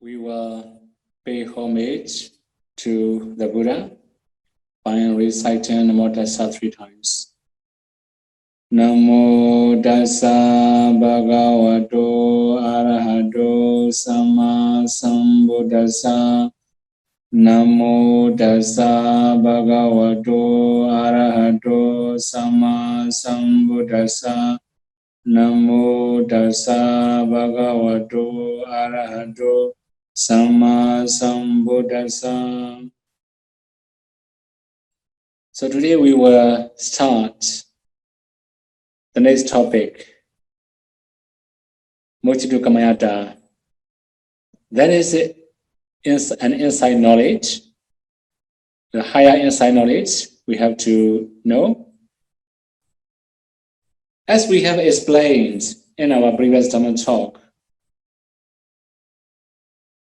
We will pay homage to the Buddha by reciting Namo Tassa 3 times. Namo Tassa Bhagavato Arahato Sama Sambuddhassa. Namo Tassa Bhagavato Arahato Sama Sambuddhassa. Namo Tassa Bhagavato Arahato Sama Sambuddhassa. So today we will start the next topic, Muccitukamyata. That is an inside knowledge, the higher inside knowledge we have to know. As we have explained in our previous Dhamma talk,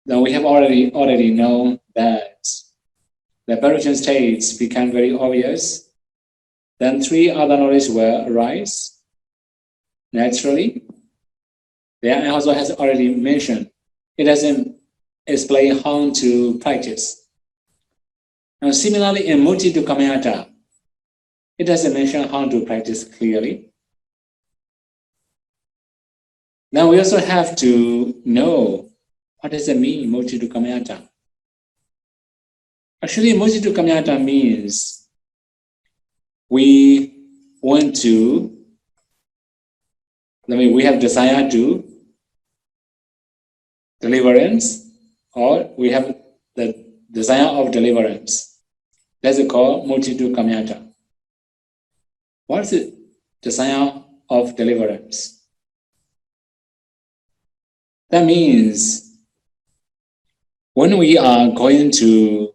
then we have already known that the apparition states become very obvious. Then 3 other knowledge will arise naturally. Then also has already mentioned, it doesn't explain how to practice. Now similarly in Muccitukamyata, it doesn't mention how to practice clearly. Now we also have to know what does it mean, Muccitukamyata. Actually, Muccitukamyata means we want to, we have desire to deliverance, or we have the desire of deliverance. That's called Muccitukamyata. What is it? Desire of deliverance. That means when we are going to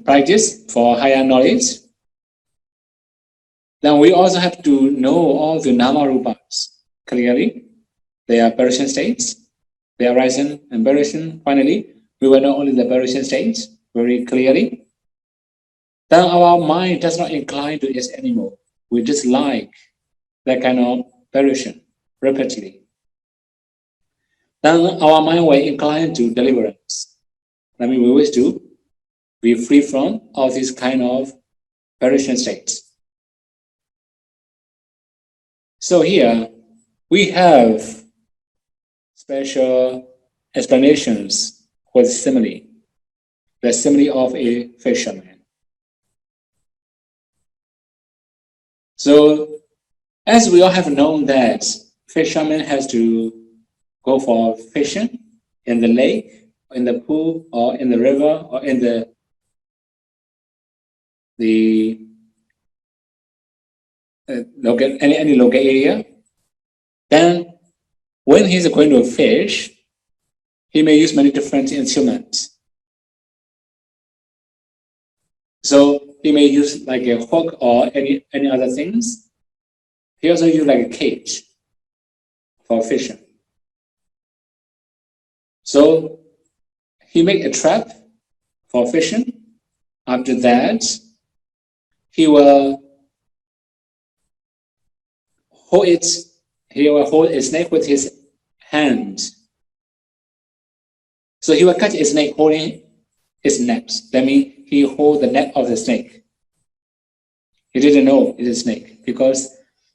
practice for higher knowledge, then we also have to know all the nama rupas clearly. They are apparition states, they are rising and perishing. Finally, we will know only the apparition states very clearly. Then our mind does not incline to it anymore. We just like that kind of apparition repeatedly. Then our mind will incline to deliverance. We wish to be free from all these kind of apparition states. So here we have special explanations for the simile of a fisherman. So as we all have known that fisherman has to go for fishing in the lake, in the pool, or in the river, or in any local area. Then when he's going to fish, he may use many different instruments. So he may use like a hook or any other things. He also use like a cage for fishing. So he make a trap for fishing. After that, he will hold it. He will hold a snake with his hand. So he will catch a snake holding its neck. That means he hold the neck of the snake. He didn't know it's a snake because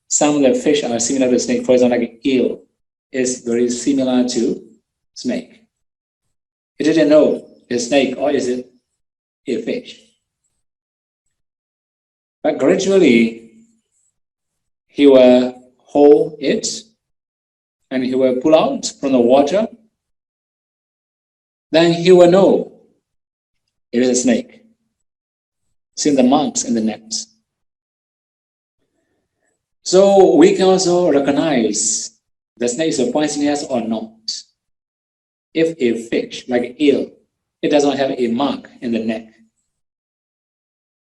some of the fish are similar to snake. For example, like eel is very similar to snake. He didn't know it's a snake or is it a fish. But gradually, he will hold it and he will pull out from the water. Then he will know it is a snake. See the marks in the neck. So we can also recognize the snake is poisonous or not. If a fish, like eel, it does not have a mark in the neck.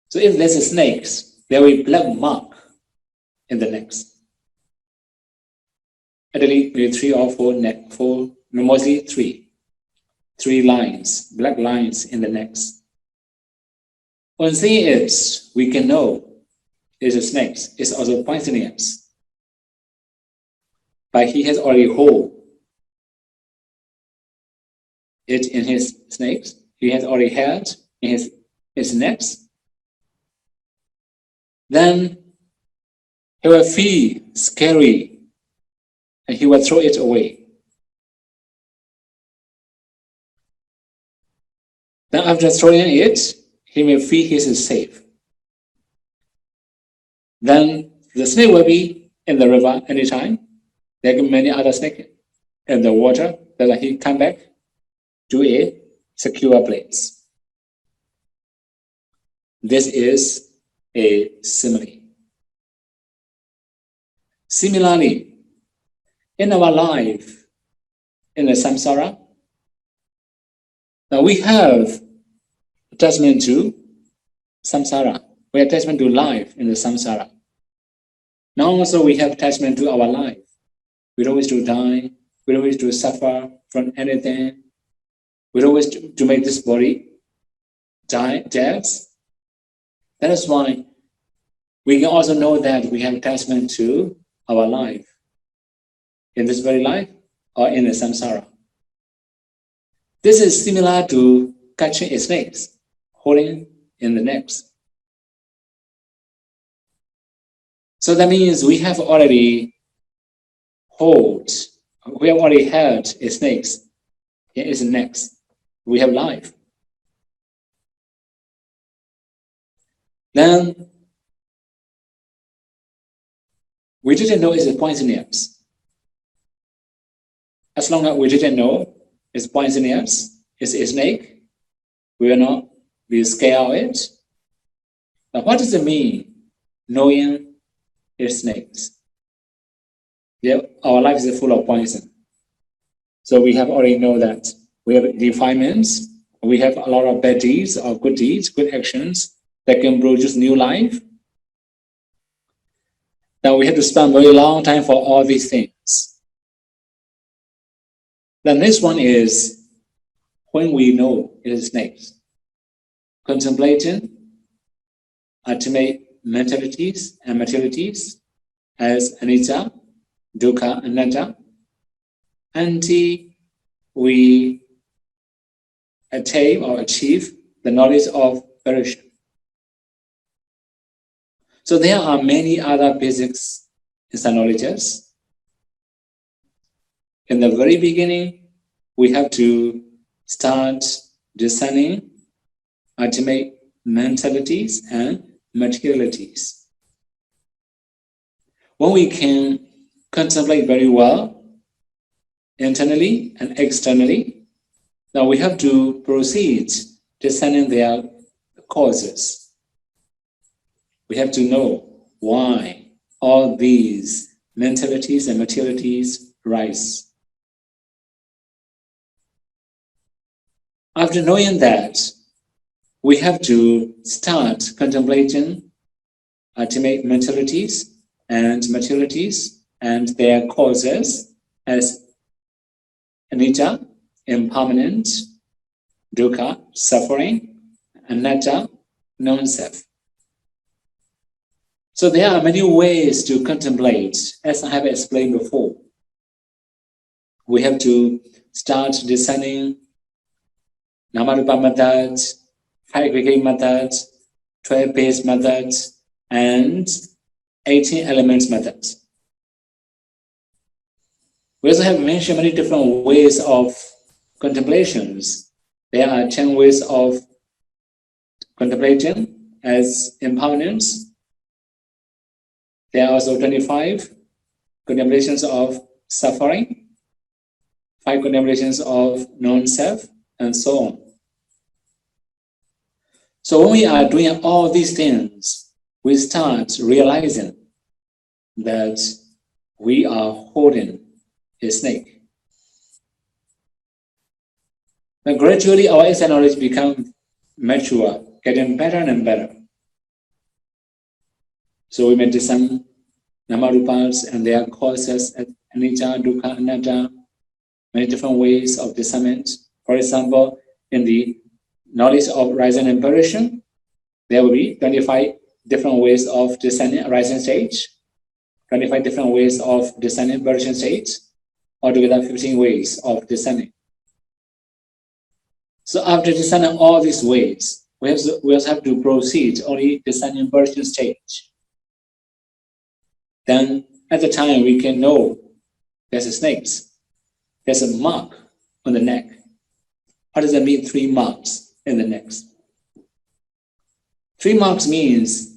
So if there's a snake, there will be black mark in the neck. Ideally, maybe 3 or 4 mostly 3. 3 lines, black lines in the neck. When seeing it, we can know it's a snake. It's also poisonous. But he has already hold it in his snakes. He has already had in his nets. Then he will feel scary and he will throw it away. Then after throwing it, he may feel he is safe. Then the snake will be in the river anytime, like many other snakes in the water, then he come back to a secure place. This is a simile. Similarly, in our life, in the samsara, now we have attachment to samsara. We have attachment to life in the samsara. Now also we have attachment to our life. We don't wish to die. We don't wish to suffer from anything. We don't wish to make this body die, death. That is why we can also know that we have attachment to our life in this very life or in the samsara. This is similar to catching a snake, holding in the necks. So that means we have already held a snake in its necks. We have life. Then we didn't know it's poisonous. As long as we didn't know it's poisonous, it's a snake, we will not be scared of it. Now what does it mean, knowing it's snakes? Yeah, our life is full of poison. So we have already know that we have defilements, we have a lot of bad deeds or good deeds, good actions that can produce new life. Now we have to spend a very long time for all these things. The next one is when we know it is snakes. Contemplating ultimate mentalities and materialities as anicca, dukkha, anatta, until we attain or achieve the knowledge of perishable. So there are many other basics inside knowledges. In the very beginning, we have to start discerning ultimate mentalities and materialities. When we can contemplate very well, internally and externally, now we have to proceed discerning their causes. We have to know why all these mentalities and materialities rise. After knowing that, we have to start contemplating ultimate mentalities and materialities and their causes as anicca, impermanent, dukkha, suffering, anatta, non-self. So there are many ways to contemplate, as I have explained before. We have to start discerning Namarupa methods, 5 aggregate methods, 12 base methods, and 18 elements methods. We also have mentioned many different ways of contemplations. There are 10 ways of contemplating as impermanence. There are also 25 contemplations of suffering, 5 contemplations of non-self, and so on. So when we are doing all these things, we start realizing that we are holding a snake. Then gradually our insight knowledge becomes mature, getting better and better. So we may discern Namarupas and their causes at anicca, dukkha, anatta, many different ways of discernment. For example, in the knowledge of rising and perishing, there will be 25 different ways of discerning rising stage, 25 different ways of discerning perishing stage, altogether 15 ways of discerning. So after discerning all these ways, we also have to proceed only discerning virgin stage. Then at the time we can know there's a snake. There's a mark on the neck. What does that mean, 3 marks in the neck? 3 marks means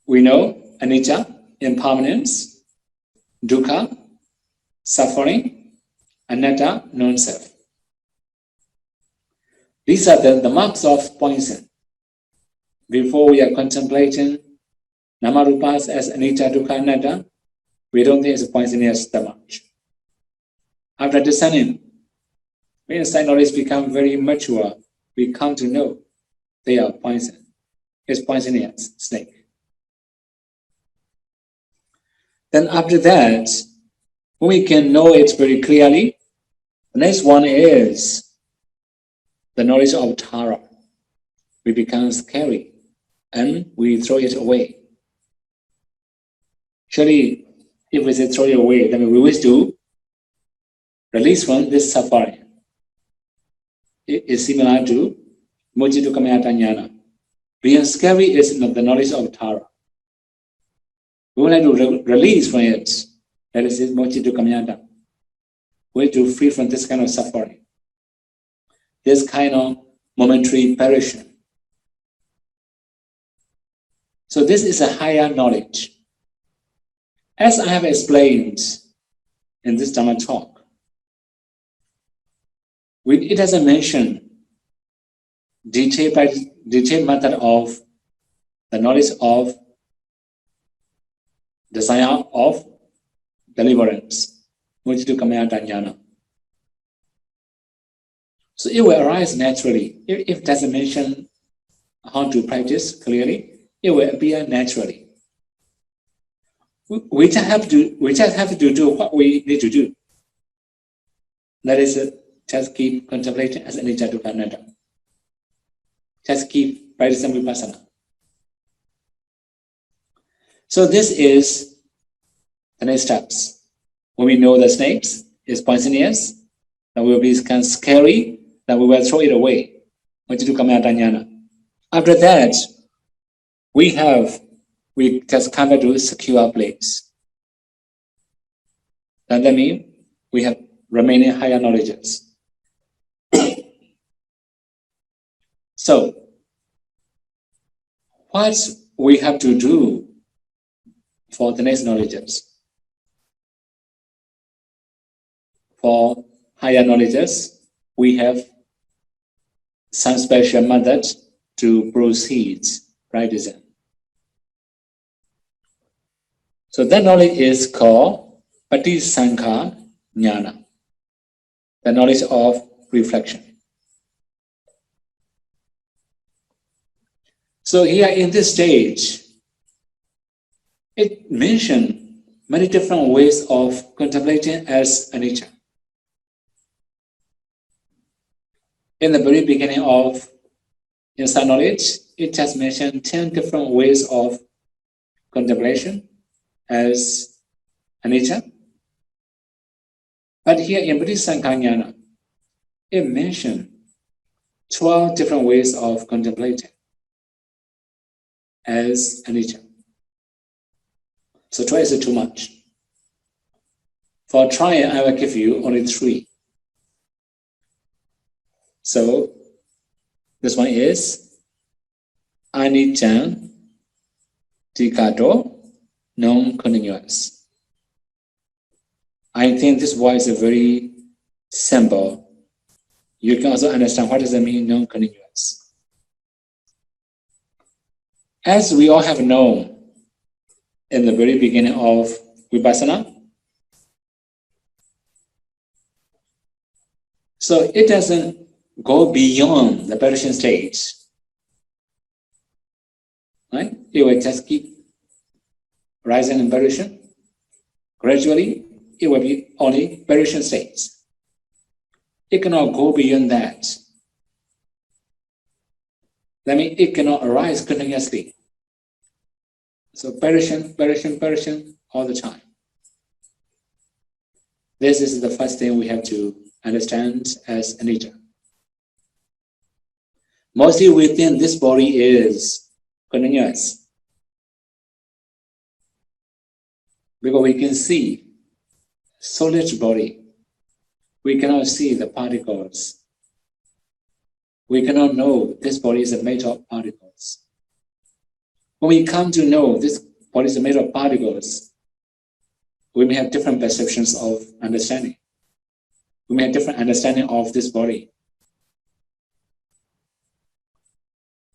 we know anicca, impermanence, dukkha, suffering, anatta, non-self. These are the marks of poison. Before we are contemplating Namarupas as anicca, dukkha, anatta, we don't think it's poisonous that much. After discerning, when insight knowledge becomes very mature, we come to know they are poison. It's poisonous snake. Then after that, when we can know it very clearly, the next one is the knowledge of Tara. We become scary and we throw it away. Surely, if we say throw it away, then we wish to release from this suffering. It is similar to Muccitukamyata jnana. Being scary is the knowledge of Tara. We would like to release from it. That is Muccitukamyata. We need to free from this kind of suffering. This kind of momentary perishing. So this is a higher knowledge. As I have explained in this Dhamma talk, it doesn't mention detailed method of the knowledge of desire of deliverance, Muccitukamyata jnana. So it will arise naturally. If it doesn't mention how to practice clearly, it will appear naturally. We just have to do what we need to do. That is, just keep contemplating as anicca, dukkha, anatta. Just keep practicing Vipassana. So this is the next steps. When we know the snakes is poisonous, that will be kind of scary, that we will throw it away. Muccitukamyata jnana. After that, we just come back to a secure place. Does that mean we have remaining higher knowledges? So, what we have to do for the next knowledges? For higher knowledges, we have some special methods to proceed practicing. So that knowledge is called Patisankha jnana, the knowledge of reflection. So here in this stage, it mentioned many different ways of contemplating as anicca. In the very beginning of insight knowledge, it just mentioned 10 different ways of contemplation as anicca. But here in Patisankha jnana, it mentioned 12 different ways of contemplating as anicca. So 12 is too much. For trying, I will give you only 3. So this one is anicca dikato non-continuous. I think this word is a very simple. You can also understand what does it mean non-continuous. As we all have known in the very beginning of Vipassana, so it doesn't go beyond the perishing stage. Right? It will just keep rising and perishing. Gradually, it will be only perishing states. It cannot go beyond that. That means it cannot arise continuously. So perishing all the time. This is the first thing we have to understand as anicca. Mostly within this body is continuous. Because we can see solid body. We cannot see the particles. We cannot know this body is made of particles. When we come to know this body is made of particles, we may have different perceptions of understanding. We may have different understanding of this body.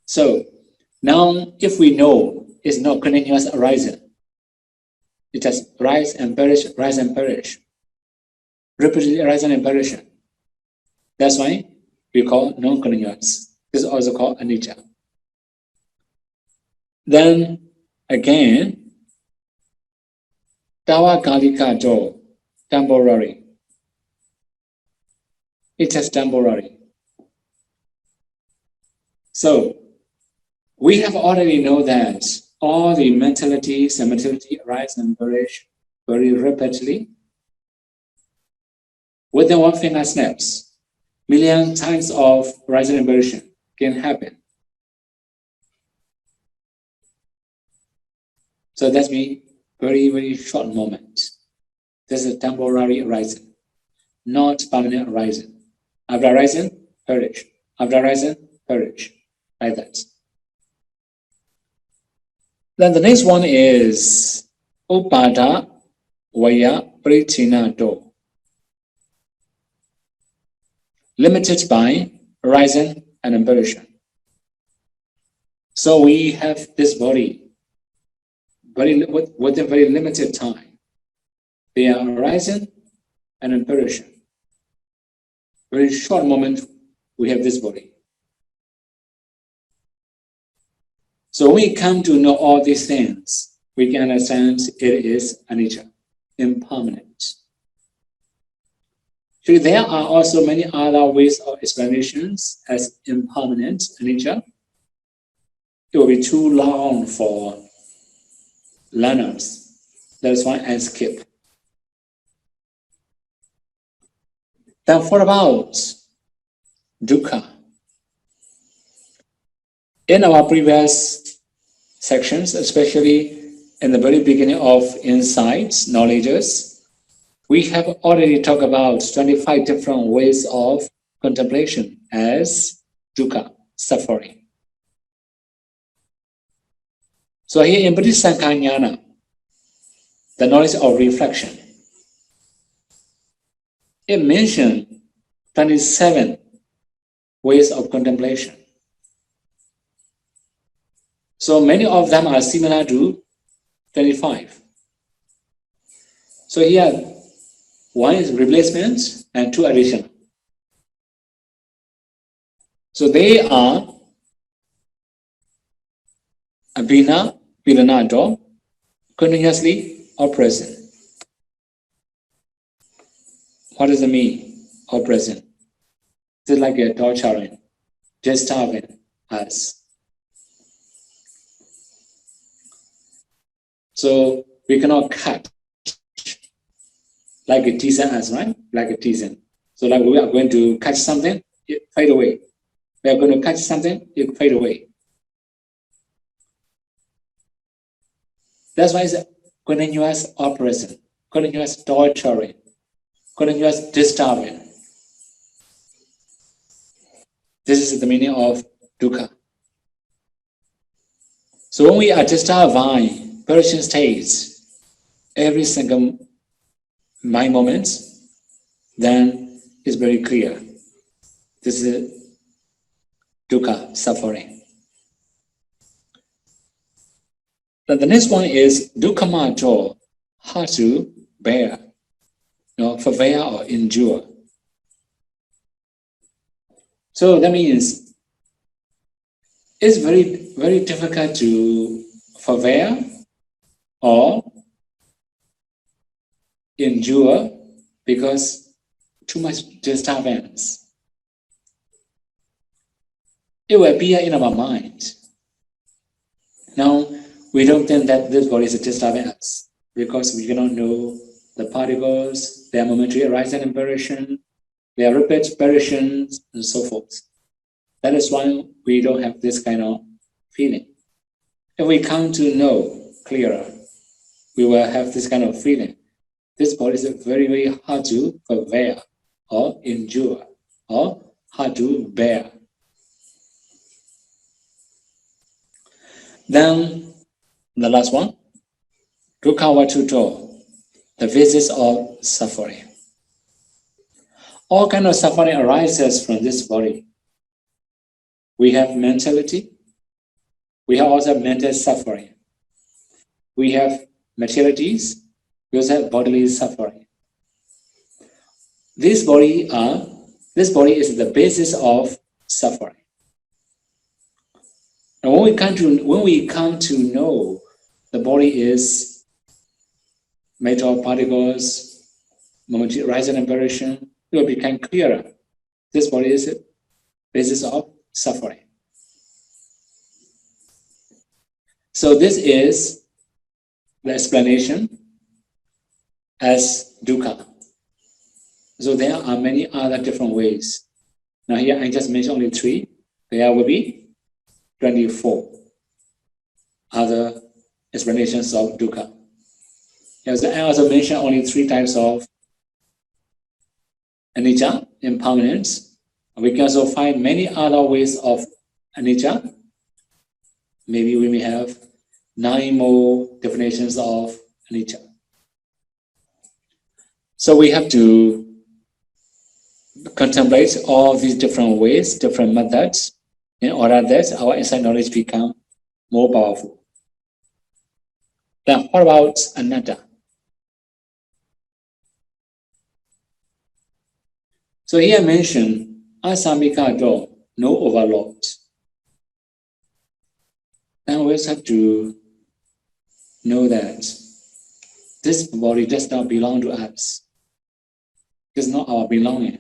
So now if we know it's not continuous arising, it has rise and perish, repeatedly arising and perishing. That's why we call non-continuous. This is also called anicca. Then again, tawakalika do, temporary. It is temporary. So we have already know that all the mentalities and materiality arise and perish very rapidly. Within one finger snaps, million times of rising and perishing can happen. So that's me very, very short moment. This is a temporary arising, not permanent arising. After arising, perish. After arising, perish. Like that. Then the next one is Upada Vaya Pricinato. Limited by arising and perishing. So we have this body with a very limited time. They are arising and perishing. Very short moment we have this body. So when we come to know all these things, we can understand it is anicca, impermanent. So there are also many other ways of explanations as impermanent anicca. It will be too long for learners. That's why I skip. Then what about dukkha? In our previous sections, especially in the very beginning of insights, knowledges, we have already talked about 25 different ways of contemplation as dukkha, suffering. So here in Vipassana, the knowledge of reflection, it mentioned 27 ways of contemplation. So many of them are similar to 25. So here, one is replacement and two addition. So they are abhina, pilanato, continuously or present. What does it mean, or present? It's like a torturing, disturbing us. So we cannot cut like a teasing us, right? Like a teasing. So like we are going to catch something, it fade away. We are going to catch something, it fade away. That's why it's continuous or present, continuous torturing, continuous disturbing. This is the meaning of dukkha. So when we are disturbed by perishing states, every single mind moment, then it's very clear. This is dukkha, suffering. Then the next one is dukkamato, hard to bear, forbear or endure. So that means it's very, very difficult to forbear or endure because too much disturbance. It will appear in our mind. Now, we don't think that this body is a disturbance because we cannot know the particles, their momentary arising and perishing, their rapid perishing, and so forth. That is why we don't have this kind of feeling. If we come to know clearer, we will have this kind of feeling. This body is very, very hard to prevail or endure or hard to bear. Then the last one, dukkha vatuto, the basis of suffering. All kind of suffering arises from this body. We have mentality. We have also mental suffering. We have materialities. We also have bodily suffering. This body is the basis of suffering. And when we come to know the body is made of particles, momentary rising and perishing, it will become clearer. This body is the basis of suffering. So this is the explanation as dukkha. So there are many other different ways. Now here I just mentioned only 3. There will be 24 other explanations of dukkha. As I also mentioned only 3 types of anicca, impermanence. We can also find many other ways of anicca. Maybe we may have 9 more definitions of anicca. So we have to contemplate all these different ways, different methods, in order that our insight knowledge become more powerful. Then what about anatta? So here I mentioned asamika door, no overload. Then we also have to know that this body does not belong to us. It's not our belonging.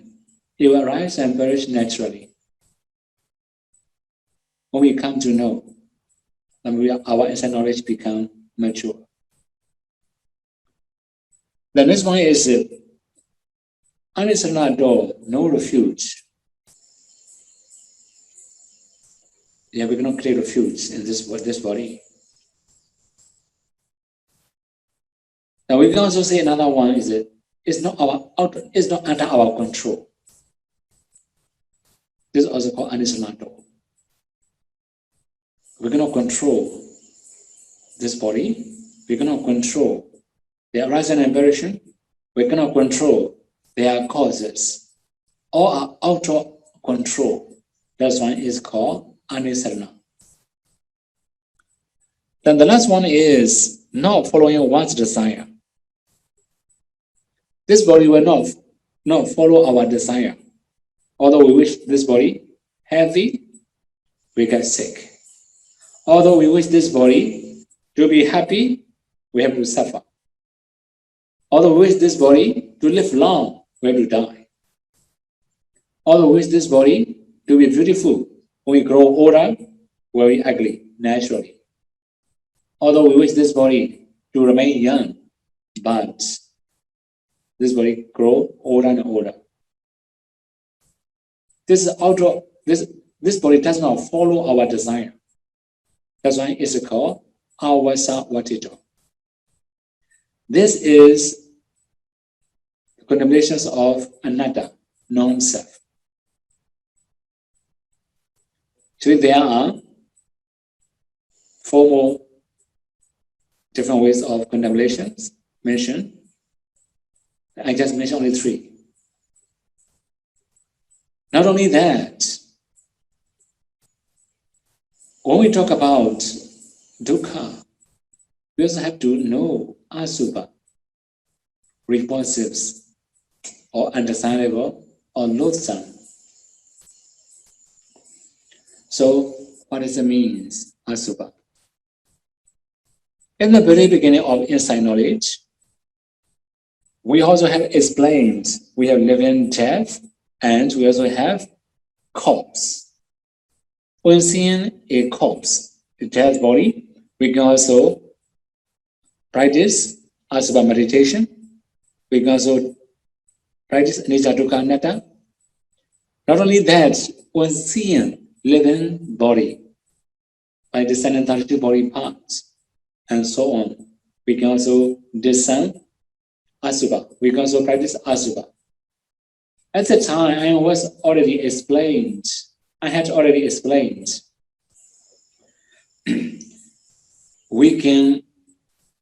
It will arise and perish naturally. When we come to know, then our insight knowledge become mature. The next one is anisana door, no refuge. Yeah, we cannot create refuge in this body. Now we can also say another one is it's not under our control. This is also called anisana door. We cannot control this body. We cannot control their rising and perishing. We cannot control their causes. All are out of control. That one is called anisarana. Then the last one is not following one's desire. This body will not follow our desire. Although we wish this body healthy, we get sick. Although we wish this body to be happy, we have to suffer. Although we wish this body to live long, we have to die. Although we wish this body to be beautiful, when we grow older, we'll be ugly, naturally. Although we wish this body to remain young, but this body grow older and older. This body does not follow our desire. That's why it's called avasa vatito. This is contemplations of anatta, non-self. So there are 4 more different ways of contemplations mentioned. I just mentioned only 3. Not only that, when we talk about dukkha, we also have to know asuba, repulsives, or undesirable, or loathsome. So, what does it mean, asuba? In the very beginning of insight knowledge, we also have explained, we have living death, and we also have corpse. When seeing a corpse, a dead body, we can also practice asuba meditation. We can also practice anicca dukkha anatta. Not only that, when seeing living body by descending 32 body parts, and so on. We can also descend Asuba. We can also practice Asuba. At the time, I had already explained, we can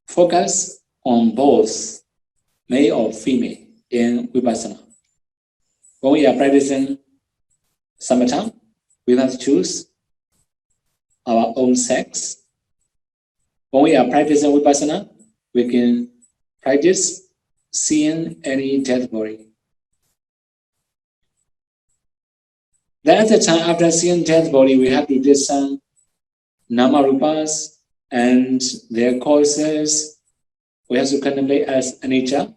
focus on both male or female in Vipassana. When we are practicing Samatha, we must choose our own sex. When we are practicing Vipassana, we can practice seeing any dead body. Then at the time, after seeing dead body, we have to do some Namarupas and their causes. We have to contemplate as anicca,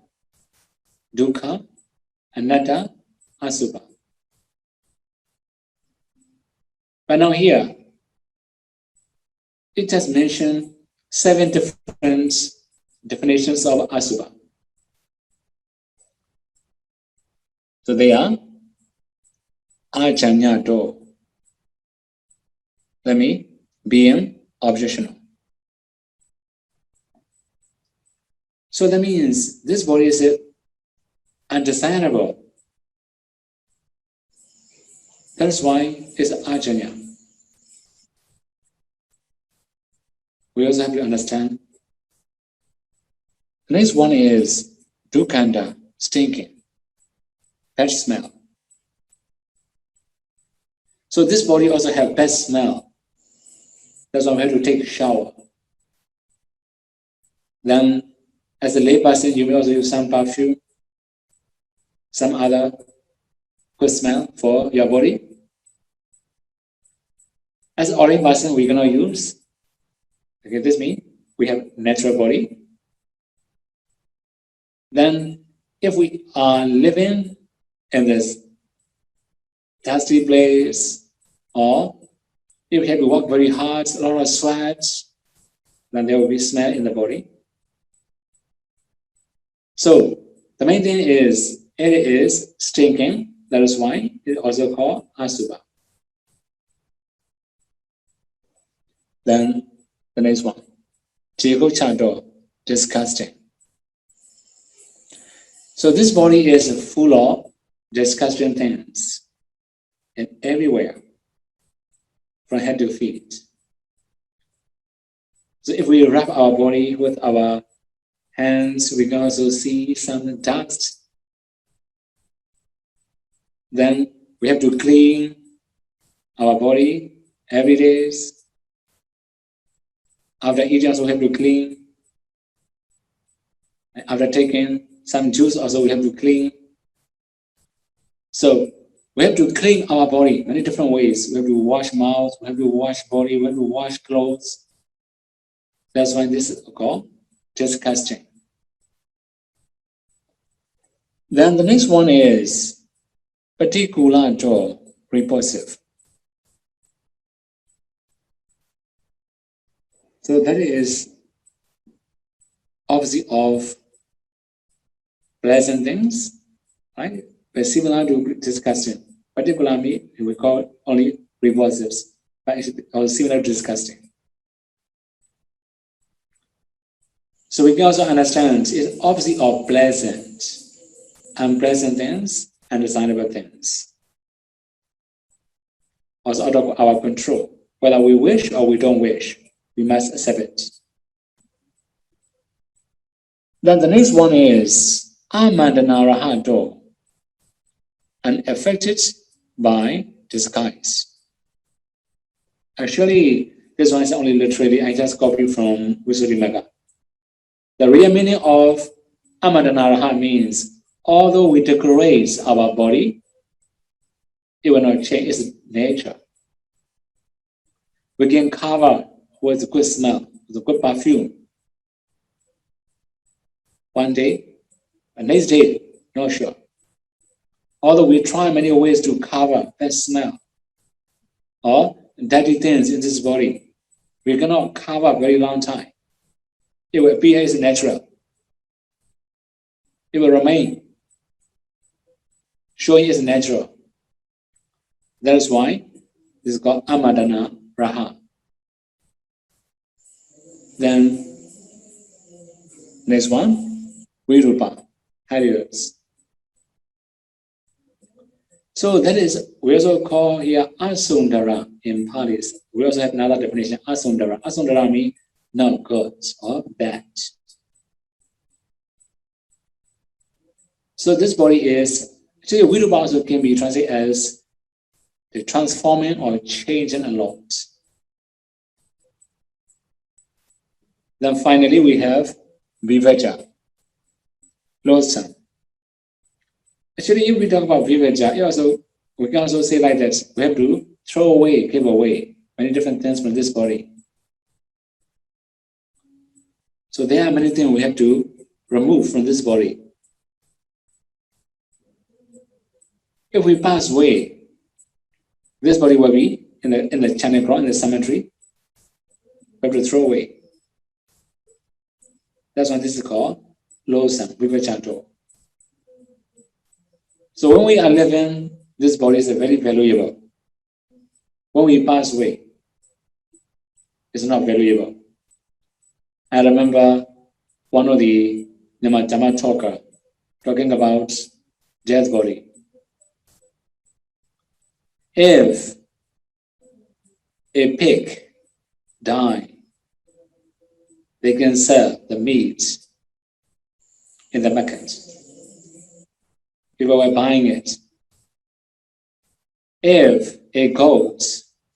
dukkha, anatta, asubha. But now here, it has mentioned 7 different definitions of asubha. So they are ajanyato, that means being objectional. So that means this body is undesirable. That's why it's ajanya. We also have to understand. The next one is dukkanda, stinking, bad smell. So this body also have bad smell. That's why we have to take a shower. Then, as a layperson, you may also use some perfume, some other good smell for your body. As an ordinary person, we cannot use. Okay, this means we have natural body. Then, if we are living in this dusty place, or if we have to work very hard, a lot of sweat, then there will be smell in the body. So the main thing is it is stinking. That is why it is also called asubha. Then the next one, jigochato, disgusting. So this body is full of disgusting things and everywhere, from head to feet. So if we wrap our body with our hands, we can also see some dust. Then we have to clean our body every day. After eating, also we have to clean. After taking some juice, also we have to clean. So we have to clean our body many different ways. We have to wash mouth, we have to wash body, we have to wash clothes. That's why this is called disgusting. Then the next one is patikulato, repulsive. So that is opposite of pleasant things, right? But similar to disgusting. Particularly, we call it only repulsives, but it's also similar to disgusting. So we can also understand it's opposite of pleasant, unpleasant things, and desirable things. Also out of our control. Whether we wish or we don't wish, we must accept it. Then the next one is amandanarahato, unaffected by disguise. Actually, this one is only literally, I just copied from Visuddhimagga. The real meaning of amandanaraha means, although we decorate our body, it will not change its nature. We can cover with good smell, with good perfume. One day, the next day, not sure. Although we try many ways to cover that smell or dirty things in this body, we cannot cover very long time. It will appear as natural. It will remain showing as natural. That is why This is called Amadana Raha. Then next one, Virupa, Haridas. So that is, we also call here Asundara in Pali. We also have another definition, Asundara. Asundara means not good or bad. So this body is, actually Virupa also can be translated as the transforming or changing a lot. Then finally we have Viveja, loathsome. Actually, if we talk about Viveja, we can also say like that, we have to throw away, give away many different things from this body. So there are many things we have to remove from this body. If we pass away, this body will be in the channel ground, in the cemetery. We have to throw away. That's why this is called loathsome, Vivechato. So when we are living, this body is very valuable. When we pass away, it's not valuable. I remember one of the Namatama talker talking about death body. If a pig dies, they can sell the meat in the market. People were buying it. If a goat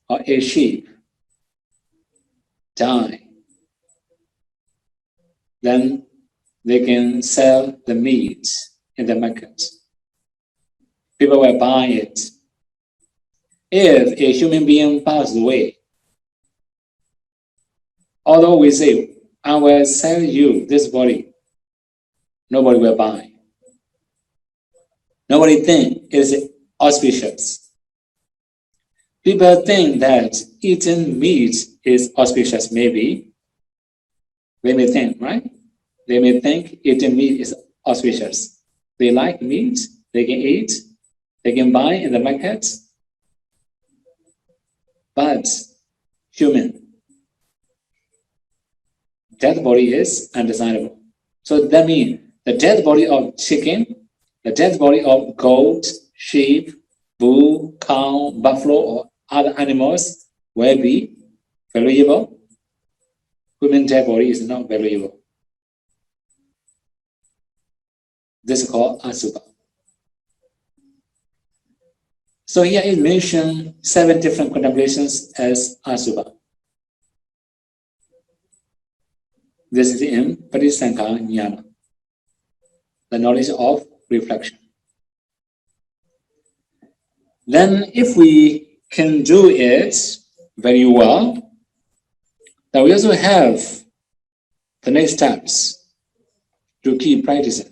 or a sheep die, then they can sell the meat in the market. People were buying it. If a human being passes away, although we say, I will sell you this body, nobody will buy. Nobody think it is auspicious. People think that eating meat is auspicious, maybe. They may think, right? They may think eating meat is auspicious. They like meat, they can eat, they can buy in the market. But human, dead body is undesirable. So that means the dead body of chicken, the dead body of goat, sheep, bull, cow, buffalo, or other animals will be valuable. Human dead body is not valuable. This is called Asuba. So here it mentioned 7 different contemplations as Asuba. This is in Purification17 the knowledge of reflection. Then if we can do it very well, then we also have the next steps to keep practicing.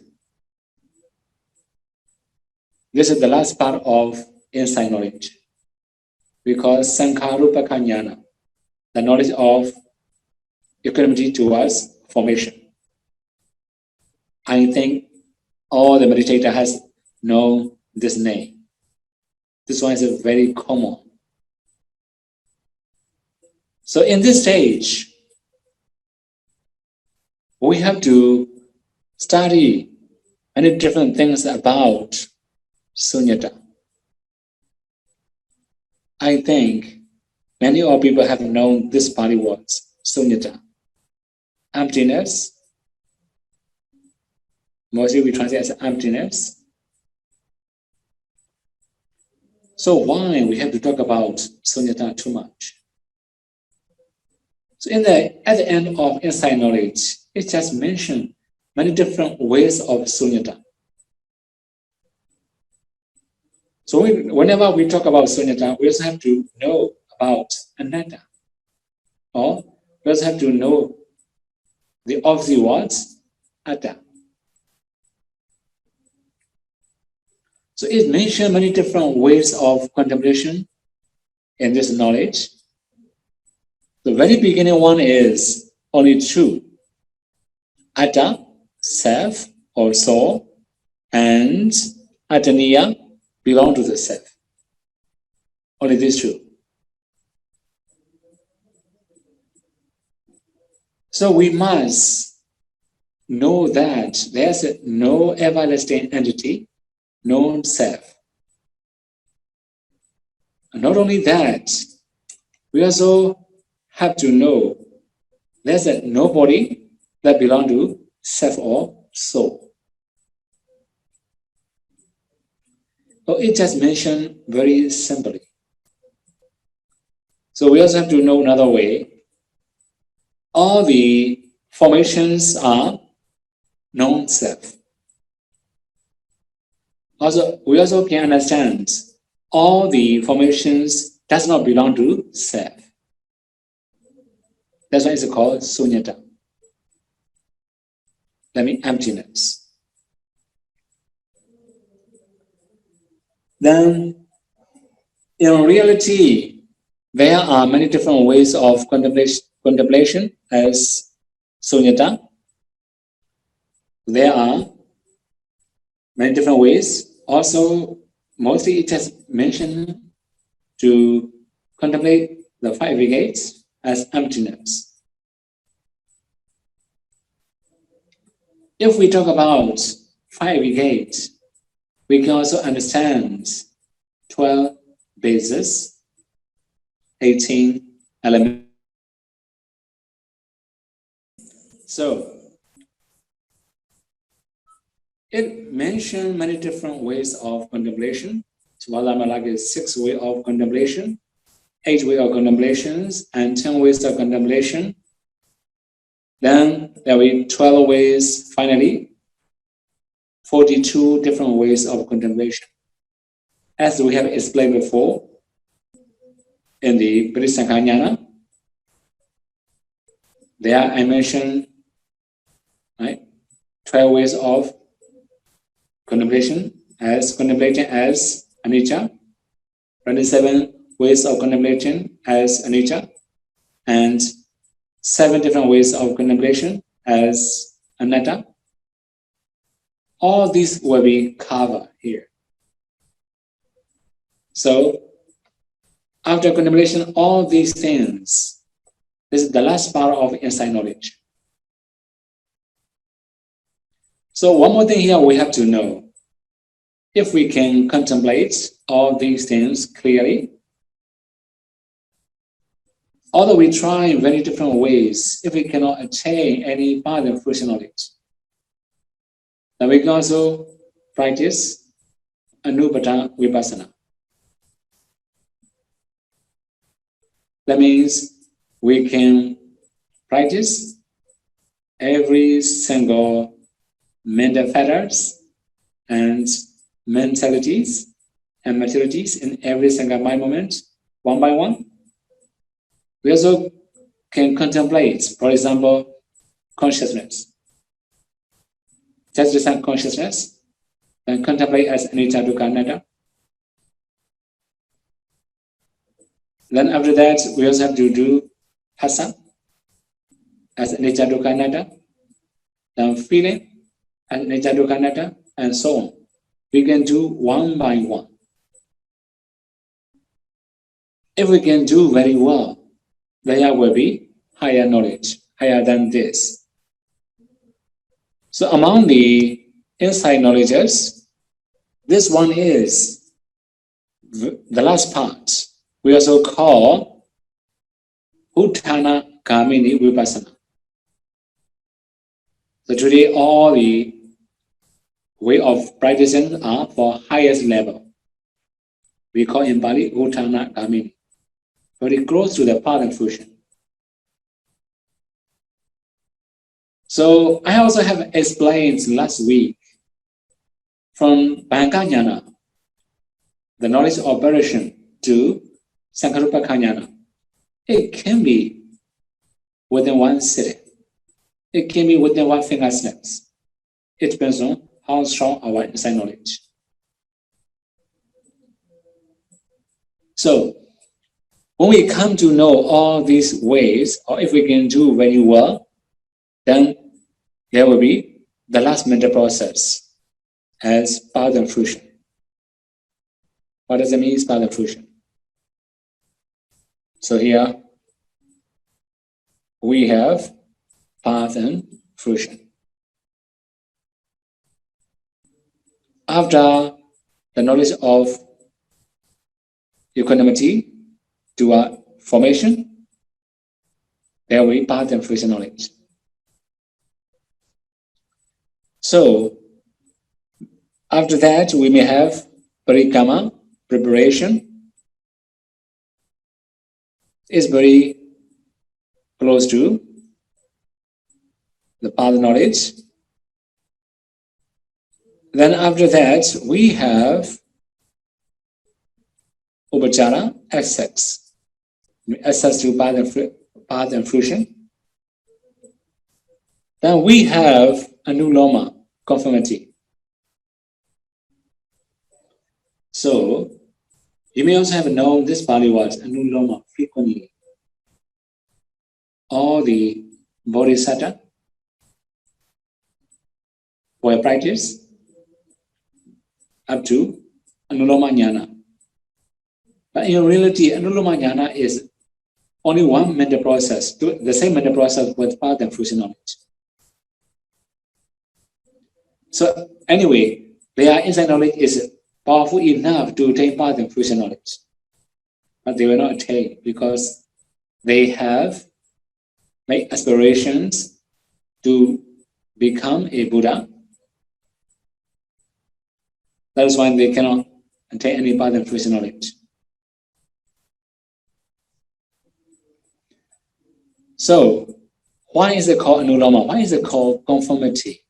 This is the last part of insight knowledge. We call Sankharupakanyana, the knowledge of equanimity towards formation. I think all the meditator has known this name. This one is very common. So in this stage, we have to study many different things about sunyata. I think many of people have known this Pali words, sunyata. Emptiness. Mostly we translate as emptiness. So why we have to talk about sunyata too much? So at the end of insight knowledge, it just mentioned many different ways of sunyata. So whenever we talk about sunyata, we also have to know about anatta. Or we also have to know the opposite words, atta. So it mentioned many different ways of contemplation in this knowledge. The very beginning one is only 2. Atta, self or soul, and Attaniya, belong to the self. Only these 2. So we must know that there's no everlasting entity, no self. And not only that, we also have to know there's no body that belongs to self or soul. So it just mentioned very simply. So we also have to know another way. All the formations are non-self. Also, we also can understand all the formations does not belong to self. That's why it's called sunyata. That means emptiness. Then, in reality, there are many different ways of contemplation as sunyata. There are many different ways. Also, mostly it has mentioned to contemplate the five gates as emptiness. If we talk about five gates, we can also understand 12 bases, 18 elements. So, it mentioned many different ways of contemplation. Swadharma is 6 ways of contemplation, 8 ways of contemplations, and 10 ways of contemplation. Then there will be 12 ways, finally, 42 different ways of contemplation. As we have explained before, in the Purification, there I mentioned 12 ways of contemplation as contemplating as anicca, 27 ways of contemplation as anicca, and 7 different ways of contemplation as anatta. All these will be covered here. So, after contemplation, all these things, this is the last part of insight knowledge. So, one more thing here we have to know. If we can contemplate all these things clearly, although we try in very different ways, if we cannot attain any path and fruition knowledge, then we can also practice Anupata Vipassana. That means we can practice every single mental fetters and mentalities and materialities in every single mind moment, one by one. We also can contemplate, for example, consciousness. Just recite consciousness and contemplate as anicca, dukkha, anatta. Then after that, we also have to do phassa as anicca, dukkha, anatta. Then feeling as anicca, dukkha, anatta, and so on. We can do one by one. If we can do very well, there will be higher knowledge, higher than this. So among the insight knowledges, this one is the last part. We also call Uttana Kamini Vipassana. So today all the way of practicing are for highest level. We call in Pali Uttana Kamini. Very close to the path and fruition. So I also have explained last week from Bhankanyana, the knowledge of operation, to Sankarupakanyana. It can be within one sitting. It can be within one finger snaps. It depends on how strong our insight knowledge. So when we come to know all these ways, or if we can do very well, then there will be the last mental process as path and fruition. What does it mean, path and fruition? So here we have path and fruition. After the knowledge of equanimity to a formation, there will be path and fruition knowledge. So, after that, we may have parikama, preparation. Is very close to the path knowledge. Then after that, we have upachara, access to path and fruition. Then we have anuloma, conformity. So, you may also have known this Pali words, anuloma, frequently. All the bodhisattva were practiced up to anuloma jnana. But in reality, anuloma jnana is only one mental process, the same mental process with path and fruition knowledge. So anyway, their insight knowledge is powerful enough to attain path and fruition knowledge. But they will not attain because they have made aspirations to become a Buddha. That is why they cannot attain any path and fruition knowledge. So, why is it called anuloma? Why is it called conformity?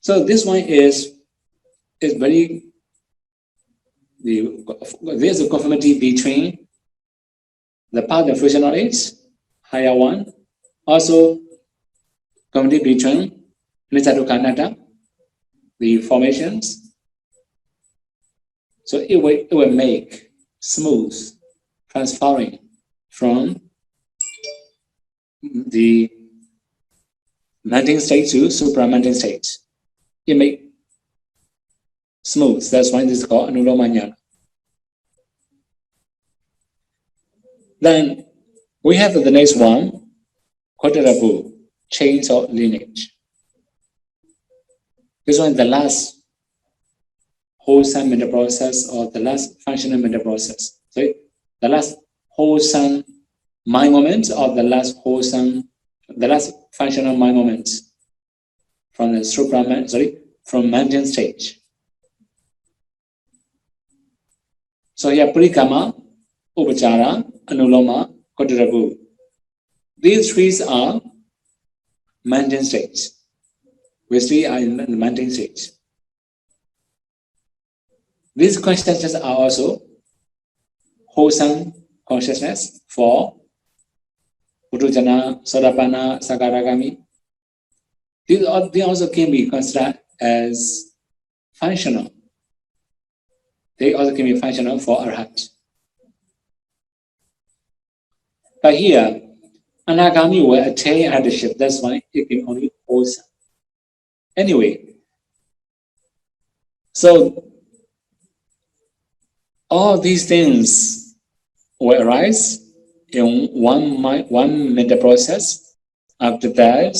So this one is very, there's a conformity between the path and fruition knowledge, higher one, also conformity between Nitya the formations. So it will make smooth transferring from the mundane state to supramundane state. It makes smooth. That's why this is called anuloma jnana. Then we have the next one, Kotarabu, chains of lineage. This one is the last wholesome mental process or the last functional mental process. So the last wholesome mind moment or the last functional mind moment from the from mundane stage. So here parikama, upachara, anuloma, kotarabu. These three are mundane states. We three are in the mundane stage. These consciousnesses are also wholesome consciousness for Puthujjana, Sotapanna, Sakaragami. They also can be considered as functional. They also can be functional for Arhat. But here, Anagami will attain arhatship. That's why it can only wholesome. Anyway, so all these things will arise in one mental process. After that,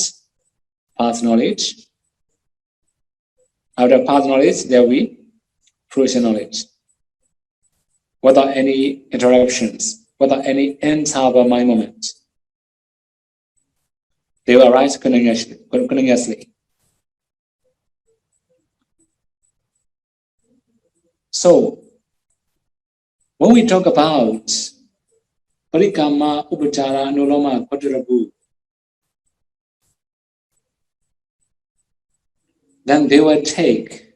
path knowledge. After path knowledge, there will be fruition knowledge. Without any interruptions, without any end of mind moment. They will arise continuously. So, when we talk about parikama, upachara, anuloma, kotarabu, then they will take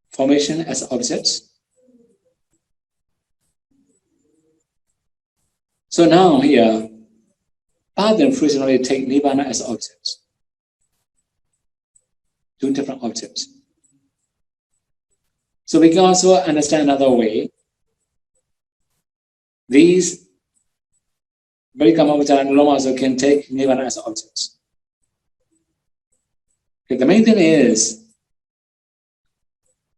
formation as objects. So now here, path and fruition only take nibbana as objects. Two different objects. So we can also understand another way. These parikama, upachara, anuloma also can take nibbana as objects. Okay, the main thing is,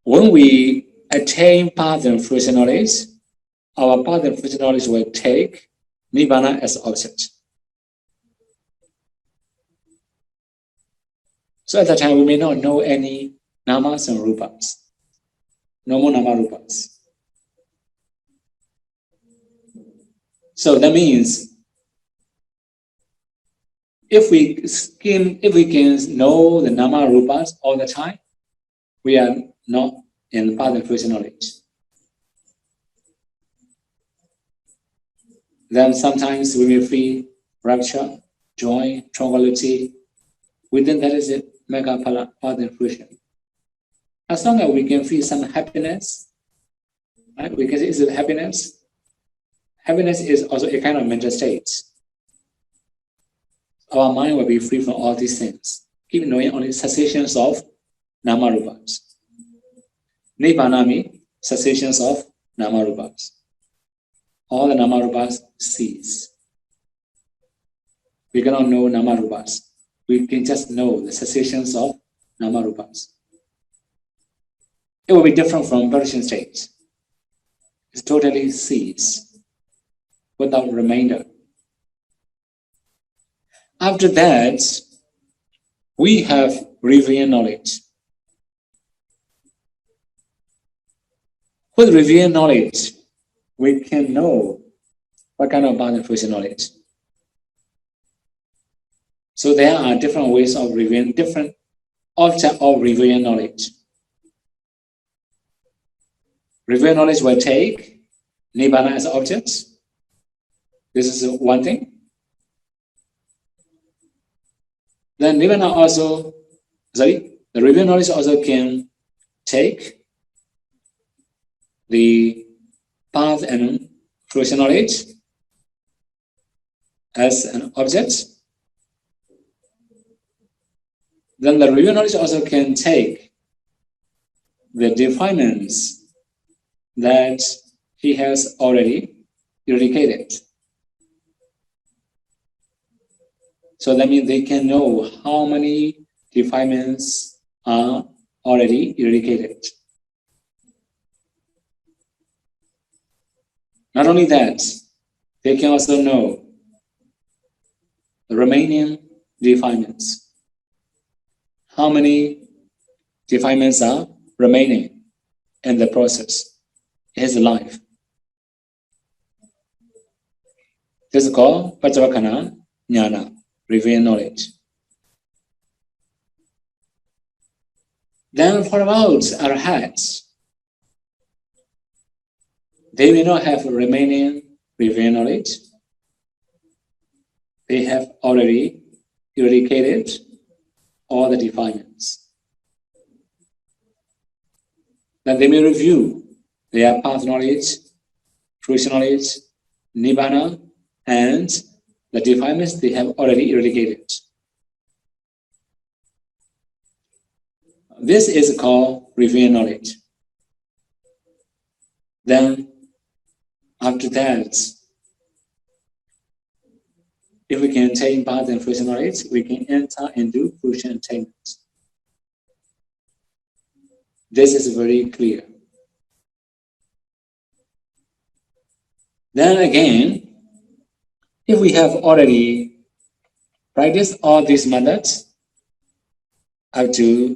when we attain path and fruition knowledge, our path and fruition knowledge will take Nibbana as object. So at that time, we may not know any namas and rupas. No more nama rupas. So that means if we can know the nama rupas all the time, we are not in path and fruition knowledge. Then sometimes we may feel rapture, joy, tranquility. Within that is it, mega path and fruition. As long as we can feel some happiness, right? Because it's happiness. Happiness is also a kind of mental state. Our mind will be free from all these things. Keep knowing only cessations of nama-rupas. Nibbana means cessations of nama-rupas. All the nama-rupas cease. We cannot know nama-rupas. We can just know the cessations of nama-rupas. It will be different from Persian state. It's totally cease, without remainder. After that, we have revealed knowledge. With revealed knowledge, we can know what kind of path and fruition knowledge. So there are different ways of revealing, different objects of revealed knowledge. Revealed knowledge will take Nibbana as objects. This is one thing. Then Nibbana also, the revealed knowledge also can take the path and fruition knowledge as an object. Then the revealed knowledge also can take the defilements that he has already eradicated. So that means they can know how many defilements are already eradicated. Not only that, they can also know the remaining defilements. How many defilements are remaining in the process? His life. This is called Pachavakkhana Jnana, revealed knowledge. Then for about arhats, they may not have remaining revealed knowledge. They have already eradicated all the defilements. Then they may review their path knowledge, fruition knowledge, Nibbana, and the defilements they have already eradicated. This is called revealed knowledge. Then, after that, if we can attain path and fruition knowledge, we can enter into fruition attainment. This is very clear. Then again, if we have already practiced all these methods up to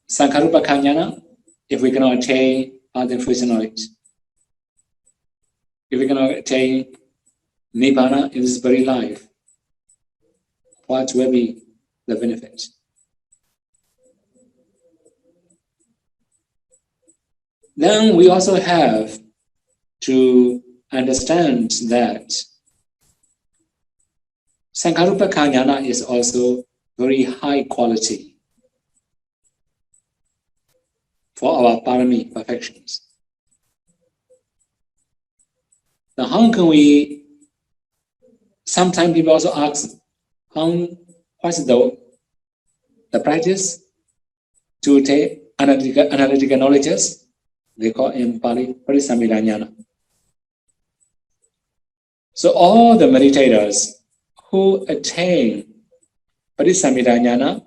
Sankharupa Jnana, if we cannot attain path and fruition knowledge, if we cannot attain Nibbana in this very life, what will be the benefit? Then we also have to understand that Sankharupa Jnana is also very high quality for our parami perfections. Now how can we, sometimes people also ask, what's the practice to take analytical knowledges? They call in Pali Parisammita Jnana. So all the meditators who attain Parisammita Jnana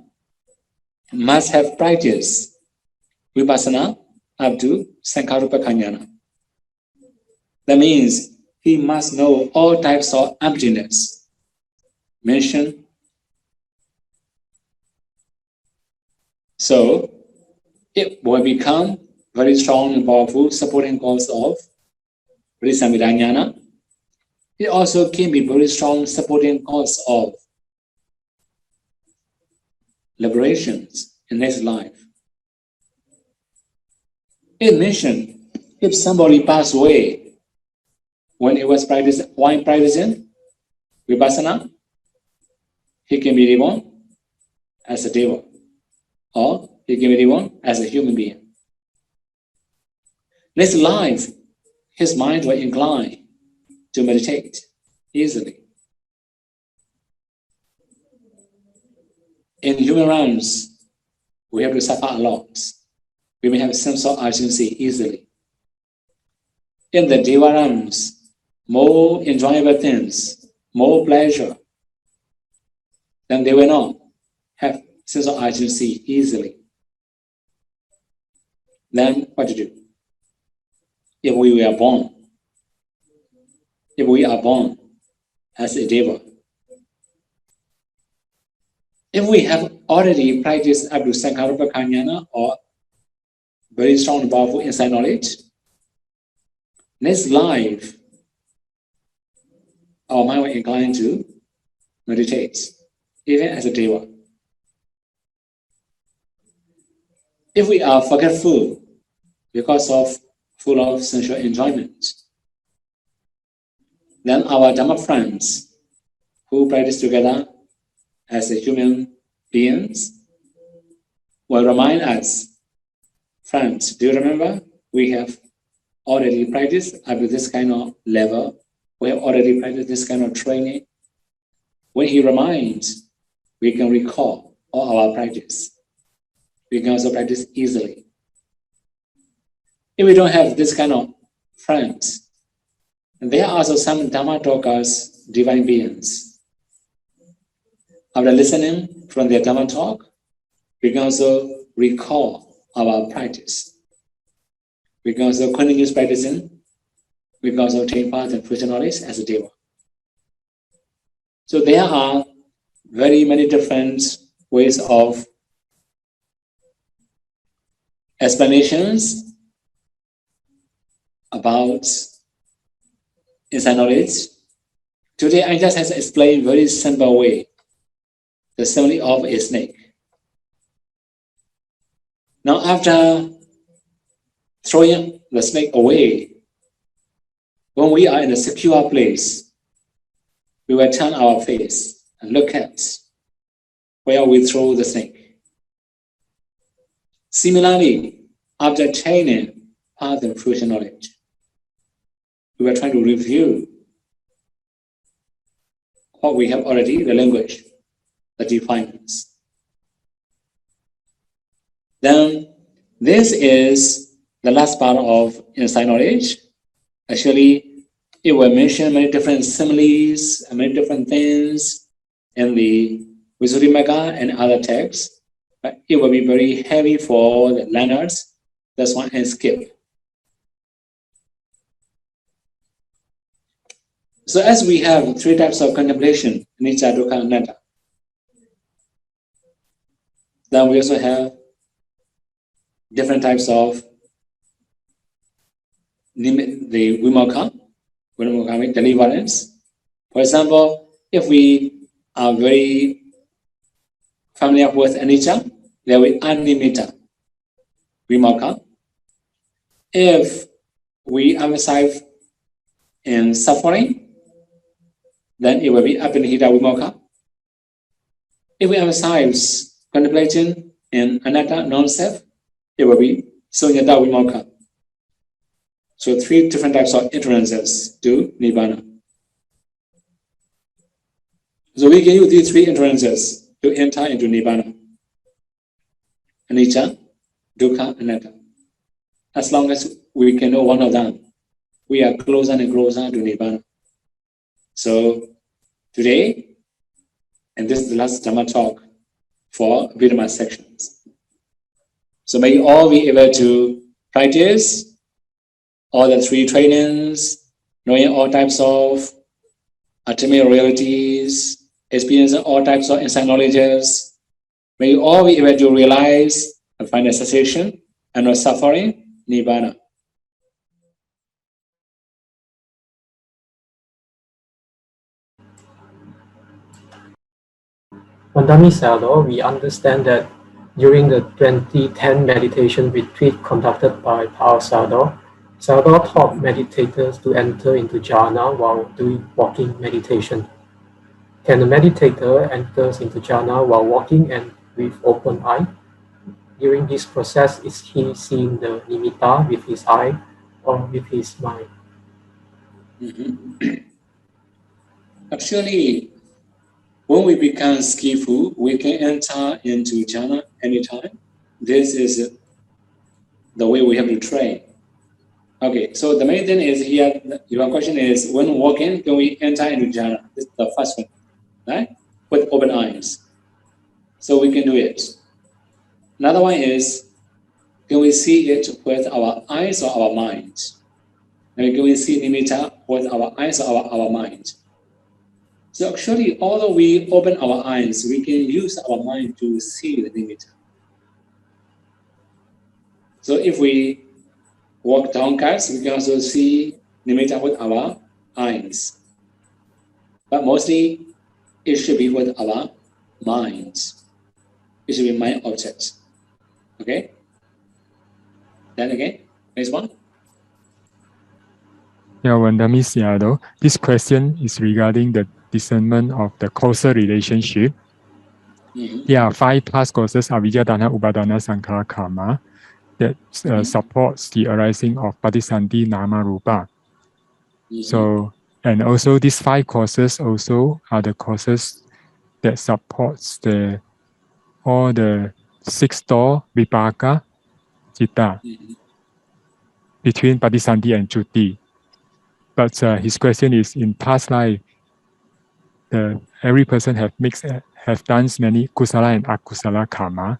must have practiced Vipassana up to Sankharupa Jnana. That means he must know all types of emptiness mentioned. So it will become very strong and powerful supporting cause of Purification. It also can be very strong supporting cause of liberations in next life. It mentioned if somebody passed away when he was practicing Vipassana, he can be reborn as a deva, or he can be reborn as a human being. Next life, his mind will incline to meditate easily. In human realms, we have to suffer a lot. We may have a sense of urgency easily. In the Deva realms, more enjoyable things, more pleasure, then they will not have sense of urgency easily. Then what to do? If we are born as a Deva, if we have already practiced up to Sankalpa or very strong and powerful inside knowledge, next life, our mind will incline to meditate, even as a Deva. If we are forgetful because of full of sensual enjoyment, then our Dhamma friends who practice together as a human beings will remind us, friends, do you remember we have already practiced up to this kind of level? We have already practiced this kind of training. When he reminds, we can recall all our practice. We can also practice easily. If we don't have this kind of friends, there are also some Dhamma talkers, divine beings. After listening from their Dhamma talk, we can also recall our practice. We can also continue practicing. We can also take part in future knowledge as a Deva. So there are very many different ways of explanations about inside knowledge. Today I just have to explain very simple way the simile of a snake. Now after throwing the snake away, when we are in a secure place, we will turn our face and look at where we throw the snake. Similarly, after attaining path and fruition knowledge, we were trying to review what we have already relinquished, the defilements. Then this is the last part of inside knowledge. Actually, it will mention many different similes and many different things in the Visuddhimagga and other texts, but it will be very heavy for the learners. That's why I skip. So as we have three types of contemplation, anicca, dukkha, anatta, then we also have different types of the vimokkha means deliverance. For example, if we are very familiar with anicca, there will be animita vimokkha. If we emphasize in suffering, then it will be apinihita vimokkha. If we emphasize contemplation in anatta, non-self, it will be sunyata vimokkha. So three different types of entrances to Nibbana. So we can use these three entrances to enter into Nibbana. Anicca, dukkha, anatta. As long as we can know one of them, we are closer and closer to Nibbana. So today, and this is the last Dhamma talk for Abhidhamma sections. So may you all be able to practice all the three trainings knowing all types of ultimate realities, experiencing all types of inside knowledges. May you all be able to realize and find a cessation and no suffering, Nibbana. Vandami Sayadaw, we understand that during the 2010 meditation retreat conducted by Paul Sayadaw, Sayadaw taught meditators to enter into jhana while doing walking meditation. Can the meditator enter into jhana while walking and with open eye? During this process, is he seeing the nimitta with his eye or with his mind? Actually, when we become skillful, we can enter into jhana anytime. This is the way we have to train. Okay, so the main thing is here, your question is, when walking, can we enter into jhana? This is the first one, right? With open eyes. So we can do it. Another one is, can we see it with our eyes or our mind? And can we see nimitta with our eyes or our mind? So actually, although we open our eyes, we can use our mind to see the nimitta. So if we walk downwards, we can also see nimitta with our eyes. But mostly, it should be with our minds. It should be mind object. Okay? Then again, next one. Yeah, Vandami Sayadaw, this question is regarding the discernment of the causal relationship. There are 5 past causes, avijja, tanha, upadana, sankhara, karma, that supports the arising of Padisanti, nama, rupa. So, and also these 5 causes also are the causes that supports all the 6 door vipaka, citta, between Padisanti and Chutti. But his question is, in past life, every person have done many kusala and akusala karma.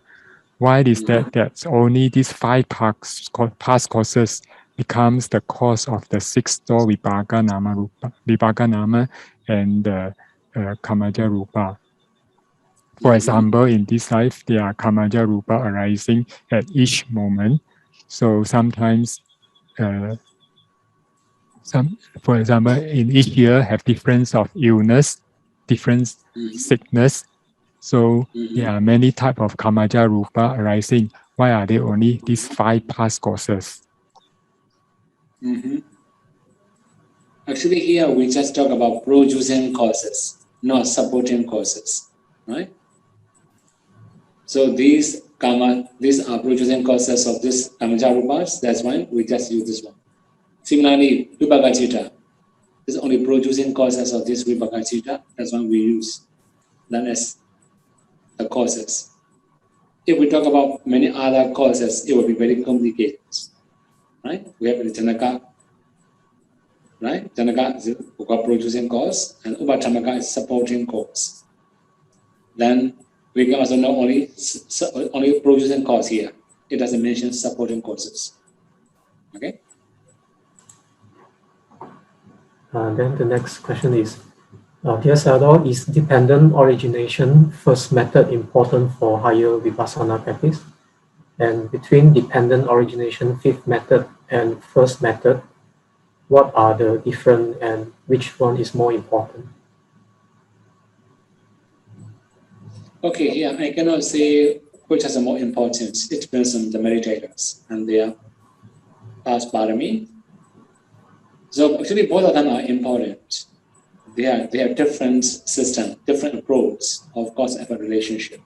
Why is that? That's only these 5 past causes becomes the cause of the 6 door vipaka nama and kamaja rupa. For example, in this life, there are kamaja rupa arising at each moment. So sometimes, for example, in each year have difference of illness, different sickness. So there are many type of kamaja rupa arising. Why are there only these 5 past causes? Actually, here we just talk about producing causes, not supporting causes, right? So these are producing causes of this kamaja rupas. That's why we just use this one. Similarly, vipaka citta is only producing causes of this vipaka citta. That's why we use that as the causes. If we talk about many other causes, it will be very complicated, right? We have the janaka, right? Janaka is producing cause, and upatamaka is supporting cause. Then we can also know only producing cause here. It doesn't mention supporting causes. Okay. Then the next question is, dear Sayadaw, is dependent origination first method important for higher Vipassana practice? And between dependent origination fifth method and first method, what are the different and which one is more important? Okay, here I cannot say which is the more important. It depends on the meditators and their past parami. So actually both of them are important. They have different system, different approach of cause-effect relationship.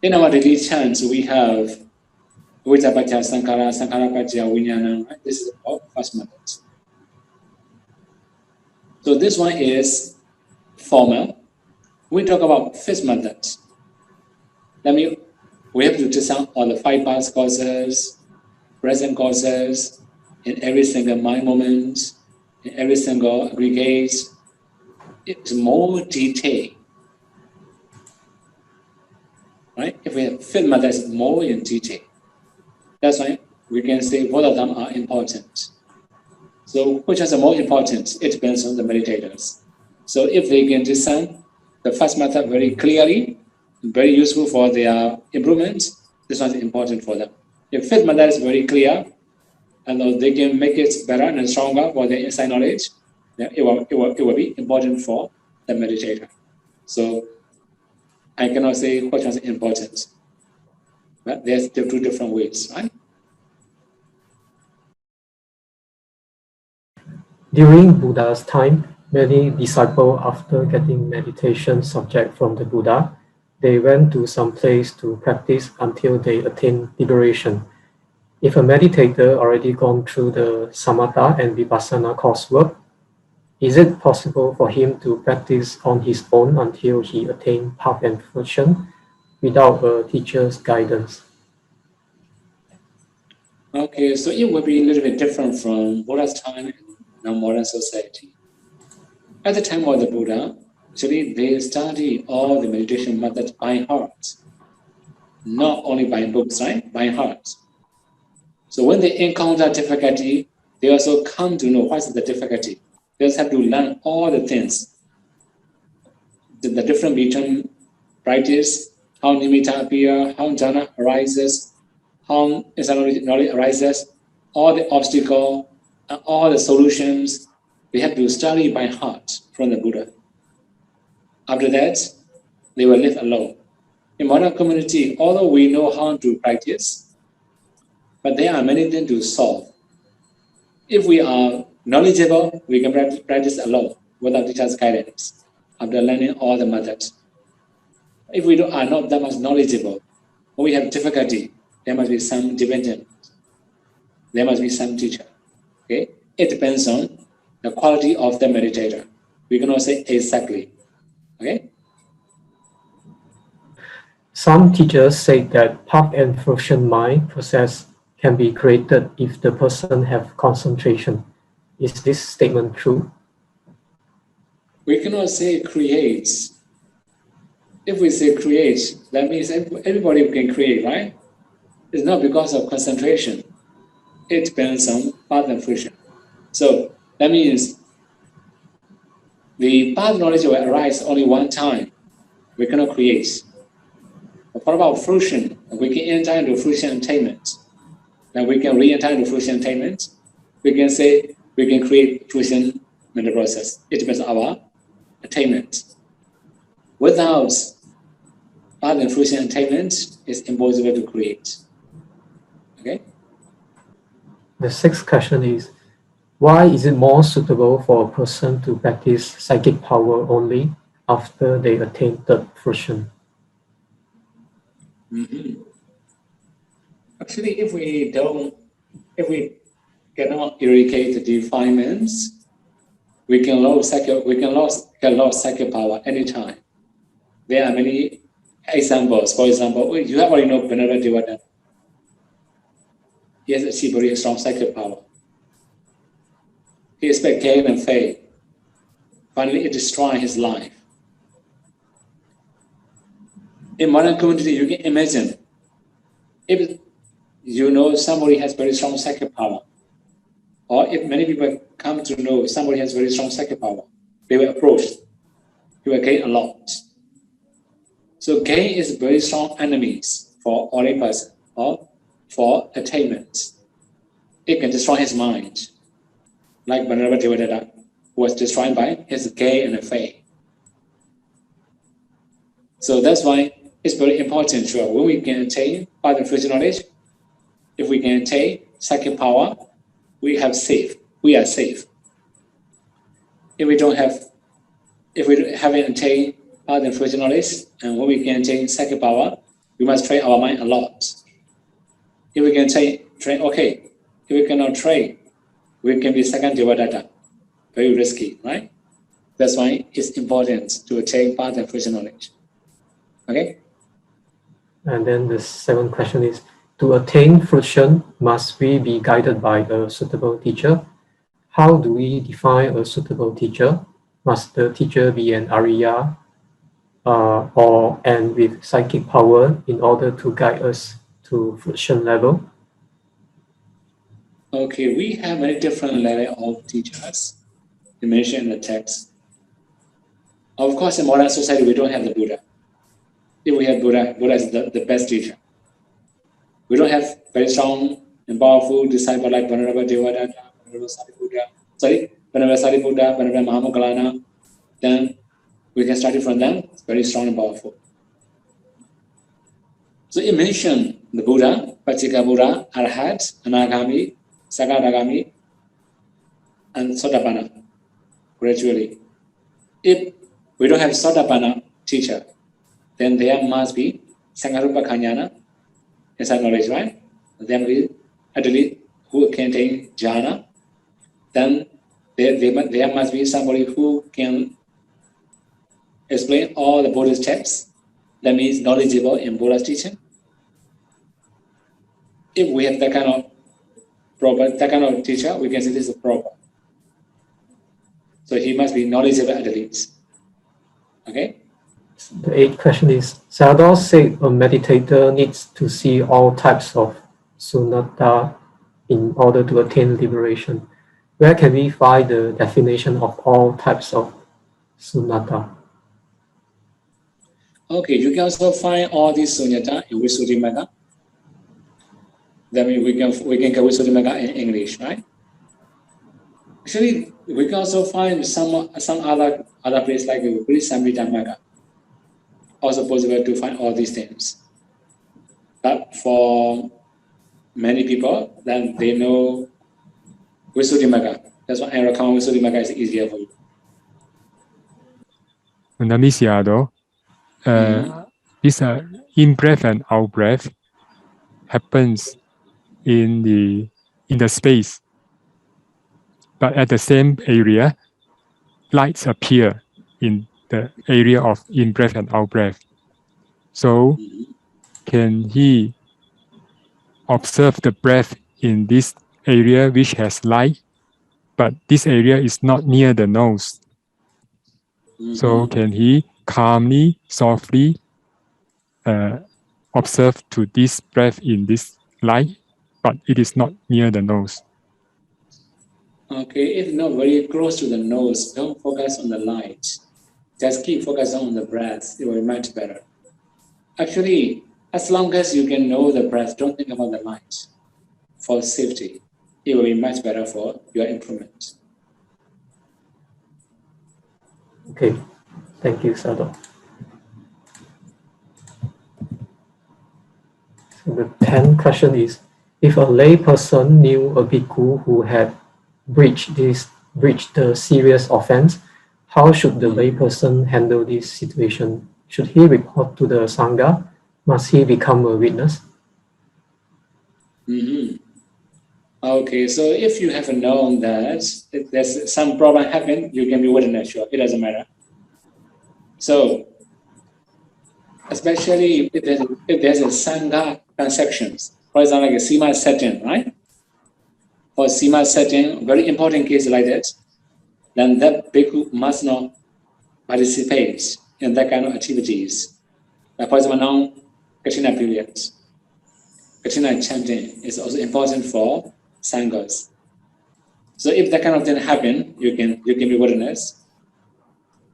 In our daily chants, we have Vipassana, Sankhara, Sankhara-Pacaya, Vijnana. Right? This is our first method. So this one is formal. We talk about fifth method. We have to discern all the 5 past causes, present causes, in every single mind moment, in every single aggregate. It's more detailed. Right? If we have fifth method, it's more in detail. That's why we can say both of them are important. So which is the most important? It depends on the meditators. So if they can discern the first method very clearly, very useful for their improvement, this one is important for them. If fifth method is very clear, and they can make it better and stronger for their inside knowledge, then it will be important for the meditator. So I cannot say which one is important, but there's two different ways, right? During Buddha's time, many disciples, after getting meditation subject from the Buddha, they went to some place to practice until they attained liberation. If a meditator already gone through the Samatha and Vipassana coursework, is it possible for him to practice on his own until he attained path and fruition without a teacher's guidance? Okay, so it will be a little bit different from Buddha's time in the modern society. At the time of the Buddha, actually they study all the meditation methods by heart, not only by books, right? By heart. So when they encounter difficulty, they also come to know what's the difficulty. They also have to learn all the things, the difference between practice, how nimitta appear, how jhana arises, how knowledge arises, all the obstacles, all the solutions. They have to study by heart from the Buddha. After that, they will live alone. In modern community, although we know how to practice, but there are many things to solve. If we are knowledgeable, we can practice alone without teacher's guidance after learning all the methods. If we are not that much knowledgeable, or we have difficulty, there must be some dependent. There must be some teacher. Okay? It depends on the quality of the meditator. We cannot say exactly. Okay? Some teachers say that path and fruition mind process can be created if the person have concentration. Is this statement true? We cannot say create. If we say create, that means everybody can create, right? It's not because of concentration. It depends on path and fruition. So that means the path knowledge will arise only one time. We cannot create. But what about fruition? We can enter into fruition attainment. Then we can re-enter into fruition attainment. We can say we can create fruition mental process. It depends on our attainment. Without path and fruition attainment, it's impossible to create. Okay? The sixth question is, why is it more suitable for a person to practice psychic power only after they attain third fruition? Actually, if we cannot eradicate the defilements, we can lose psychic power anytime. There are many examples. For example, you have already know Venerable Devadatta. He has achieved very strong psychic power. He expects gain and faith. Finally, it destroys his life. In modern community, you can imagine if you know somebody has very strong psychic power, or if many people come to know somebody has very strong psychic power, they will approach, he will gain a lot. So gain is very strong enemies for any person or for attainment. It can destroy his mind, like Venerable Devadatta was destroyed by his gain and faith. So that's why it's very important to when we can attain path and fruition knowledge, if we can attain psychic power, we are safe. If we haven't attained path and fruition knowledge, and when we can attain psychic power, we must train our mind a lot. If we can train, okay. If we cannot train, we can be second Devadatta. Very risky, right? That's why it's important to attain path and fruition knowledge. Okay? And then the seventh question is, to attain fruition, must we be guided by a suitable teacher? How do we define a suitable teacher? Must the teacher be an Arya and with psychic power in order to guide us to fruition level? Okay, we have many different level of teachers. You mentioned in the text. Of course, in modern society, we don't have the Buddha. If we have Buddha, Buddha is the best teacher. We don't have very strong and powerful disciple like Venerable Devadatta, Venerable Sariputta, Venerable Mahamoggallana. Then we can study from them. It's very strong and powerful. So it mentioned the Buddha, Pacceka Buddha, Arhat, Anagami, Sakadagami, and Sotapanna gradually. If we don't have Sotapanna teacher, then there must be Sangarupa Kanyana, inside knowledge, right? Then we actually who can take jhana. Then there must be somebody who can explain all the Buddhist texts. That means knowledgeable in Buddha's teaching. If we have that kind of teacher, we can say this is proper. So he must be knowledgeable at least. Okay? The eighth question is, Sayadaw said a meditator needs to see all types of sunnata in order to attain liberation. Where can we find the definition of all types of sunnata? Okay, you can also find all these sunnata in Visuddhimagga. That means we can get Visuddhimagga in English, right? Actually, we can also find some other place like Purification17 also possible to find all these things. But for many people, then they know Visuddhimagga. That's why I recommend Visuddhimagga is easier for you. Namisiyado, this in-breath and out-breath happens in the space, but at the same area, lights appear in the area of in-breath and out-breath. So, can he observe the breath in this area which has light, but this area is not near the nose? So, can he calmly, softly observe to this breath in this light, but it is not near the nose? Okay, if not very close to the nose, don't focus on the light. Just keep focusing on the breath. It will be much better. Actually, as long as you can know the breath, don't think about the light. For safety, it will be much better for your improvement. Okay, thank you, Sayadaw. So the 10th question is, if a lay person knew a bhikkhu who had breached the serious offense, how should the lay person handle this situation? Should he report to the Sangha? Must he become a witness? Okay, so if you have known that if there's some problem happen, you can be witness, sure, it doesn't matter. So, especially if there's a Sangha transactions, for example, like a Sima setting, right? For Sima setting, very important case like that, then that bhikkhu must not participate in that kind of activities. Like for example, now, Katina periods. Katina chanting is also important for Sanghas. So if that kind of thing happen, you can be witness.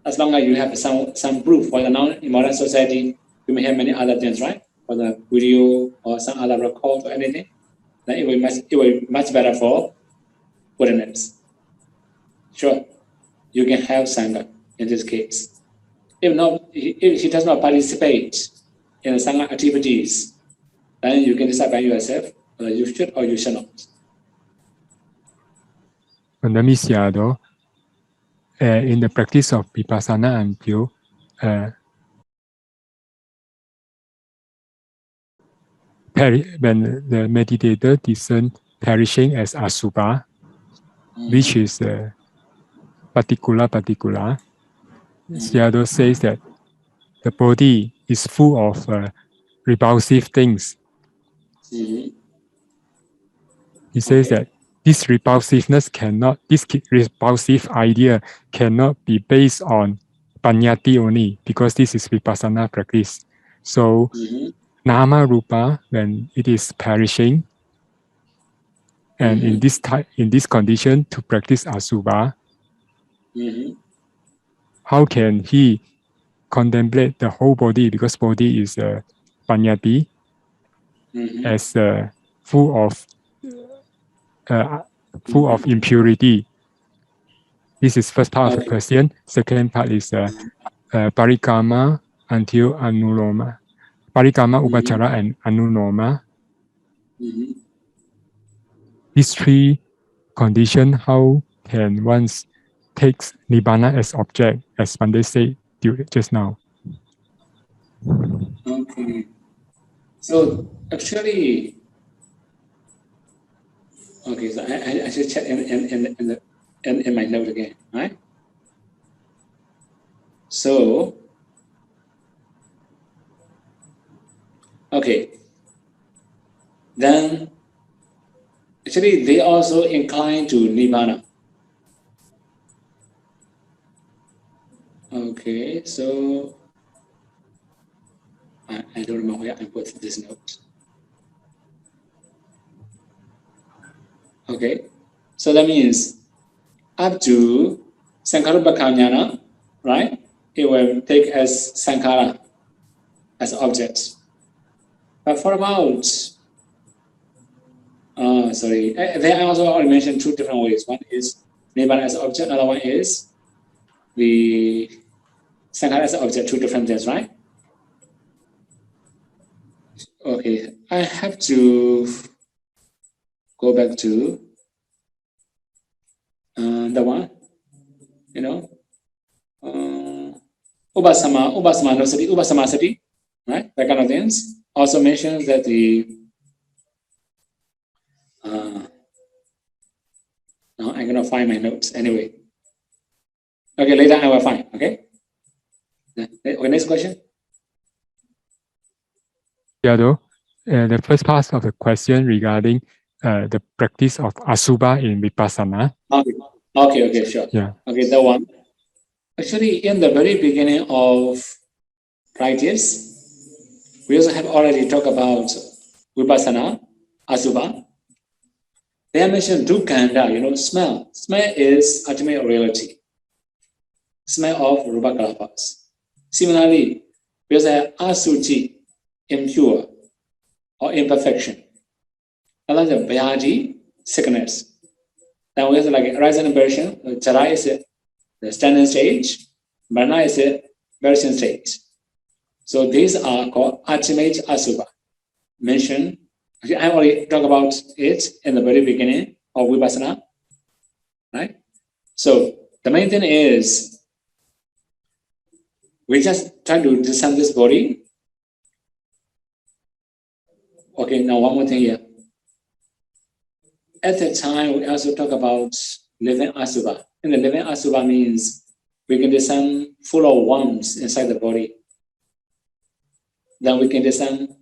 As long as you have some proof. For the now in modern society, you may have many other things, right? For the video or some other record or anything, then it will be much better for witness. Sure, you can have Sangha in this case. If he does not participate in the Sangha activities, then you can decide by yourself whether you should or you should not. Namisiyado, in the practice of Vipassana until when the meditator discern perishing as Asuba, which is particular, Sayadaw says that the body is full of repulsive things. He says that this repulsive idea cannot be based on panyati only, because this is Vipassana practice. So, Nama Rupa, when it is perishing, And in this condition, to practice Asuba, how can he contemplate the whole body, because body is panyati, as full of impurity? This is first part of the question. Second part is parikama until anuloma. Parikama, upachara, and anuloma. These three conditions, how can one take nibbana as object, as Pandey said just now? Okay. So actually, okay. So I should check in my note again, right? So, okay. Then, actually, they also incline to nibbana. Okay, so I don't remember where I put this note. Okay, so that means up to Sankarupakanyana, right? It will take as Sankara as object. But for about, sorry, there I also already mentioned two different ways. One is Nibbana as object, another one is the Sankara as object, two different things, right? Okay, I have to go back to the one, Upasamasati, right? That kind of things. Also mentions that the now I'm gonna find my notes anyway. Okay, later I will find. Okay. Okay, next question. Yado, the first part of the question regarding the practice of Asuba in Vipassana. Okay, sure. Yeah. Okay, that one. Actually, in the very beginning of practice, we also have already talked about Vipassana, Asuba. They have mentioned Dukkanda, smell. Smell is ultimate reality. Smell of Rupa Kalapas. Similarly, we also have Asuchi, impure or imperfection. Another Vyadi, sickness. Then we have like rising version. Jara is the standing stage, Marana is a version stage. So these are called ultimate Asuba. Mentioned, I already talked about it in the very beginning of Vipassana, right? So the main thing is, we just try to discern this body. Okay, now one more thing here. At the time, we also talk about living Asuba. And the living Asuba means we can discern full of worms inside the body. Then we can discern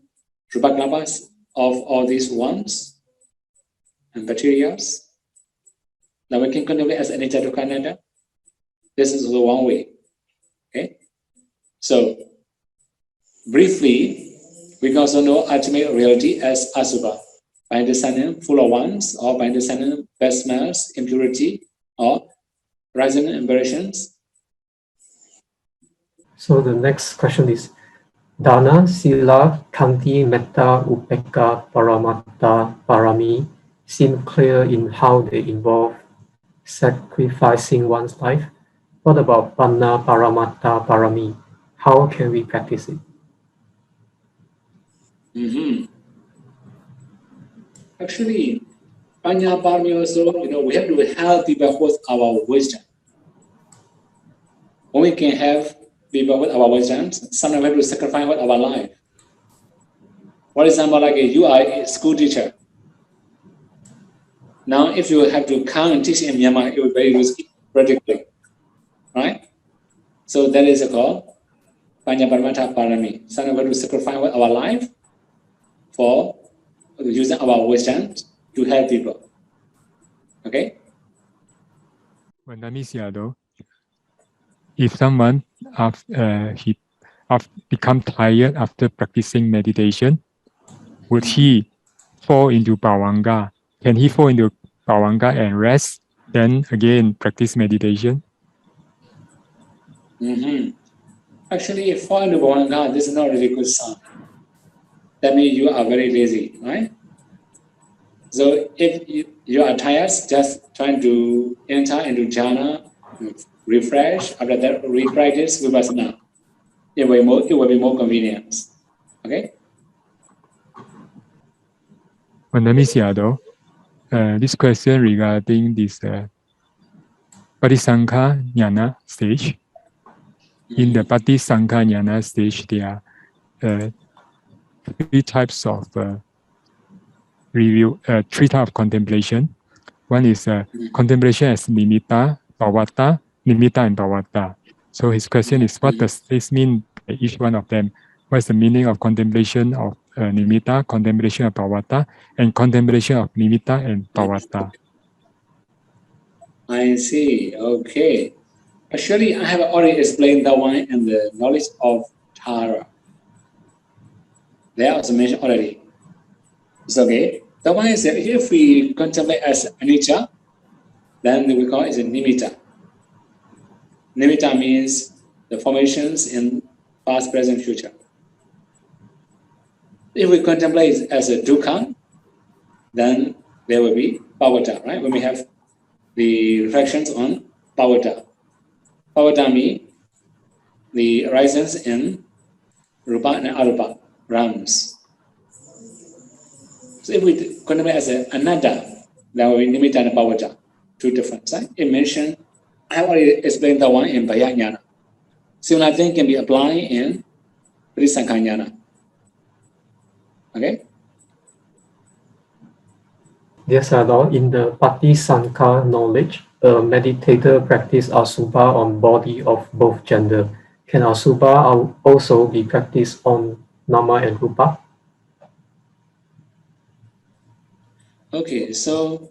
Rupaklapas of all these worms and bacteria. Then we can contemplate as anicca dukkha anatta. This is the one way. Okay. So briefly, we can also know ultimate reality as Asuba by discerning full of worms, or by discerning bad smells, impurity, or rising aberrations. So the next question is, Dana, Sila, Khanti, Metta, Upekkha, Paramatta, Parami seem clear in how they involve sacrificing one's life. What about Panna, Paramatta, Parami? How can we practice it? Actually, Panya Parami also, we have to help people with our wisdom. When we can have people with our wisdom, sometimes we have to sacrifice with our life. For example, like you are a school teacher. Now, if you have to come and teach in Myanmar, it will be very risky, practically, right? So that is called Panya Paramatta Parami. Sometimes we have to sacrifice with our life for using our wisdom to help people. Okay? If someone he become tired after practicing meditation, would he fall into bhavanga can he fall into Bhavanga and rest, then again practice meditation? Actually, if fall into Bhavanga, this is not really good sign. That means you are very lazy, right? So if you are tired, just trying to enter into jhana, refresh, after that re-practice Vipassana. It will be more convenient. Okay? Mandamisiado, this question regarding this Patisankha Jnana stage. In the Patisankha Jnana stage, there are three types of three types of contemplation. One is contemplation as nimitta, bhavata, nimitta and bhavata. So his question is, what does this mean by each one of them? What's the meaning of contemplation of nimitta, contemplation of bhavata, and contemplation of nimitta and bhavata? I see. Okay. Actually, I have already explained that one in the knowledge of Tara. They also mentioned already. It's okay. The one is that if we contemplate as anicca, then we call it a nimitta. Nimitta means the formations in past, present, future. If we contemplate as a dukkha, then there will be bhavata, right? When we have the reflections on bhavata. Bhavata means the arises in rupa and arupa realms. So if we contemplate as an anatta, then will be nimitta and bhavata, two different. Right? It mentioned, I have already explained that one in Bhaya-jnana. Similar thing can be applied in Patisankha-jnana. Okay? Dear Sadhu, in the Patisankha knowledge, a meditator practice Asuba on body of both gender. Can Asuba also be practiced on Nama and Rupa? Okay, so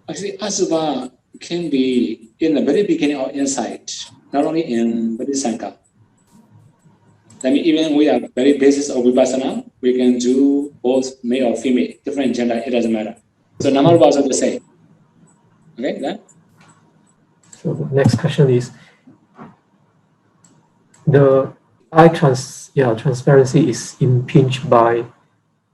actually Asuba can be in the very beginning or inside, not only in Patisankha. That means even we are very basis of Vipassana, we can do both male or female, different gender, it doesn't matter. So Nama Rupa also the same. Okay, then? So the next question is, the eye transparency is impinged by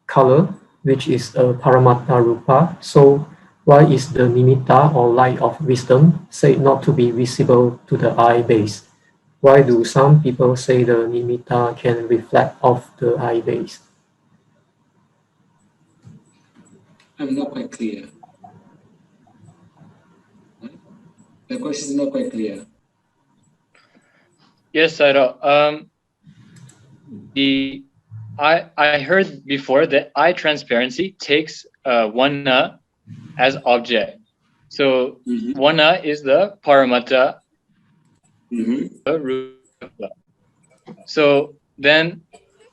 color, which is a paramatta rupa. So why is the nimitta or light of wisdom said not to be visible to the eye base? Why do some people say the nimitta can reflect off the eye base? I'm not quite clear. The question is not quite clear. Yes, Sairo. I heard before that eye transparency takes one as object. So one is the paramatta rupa. So then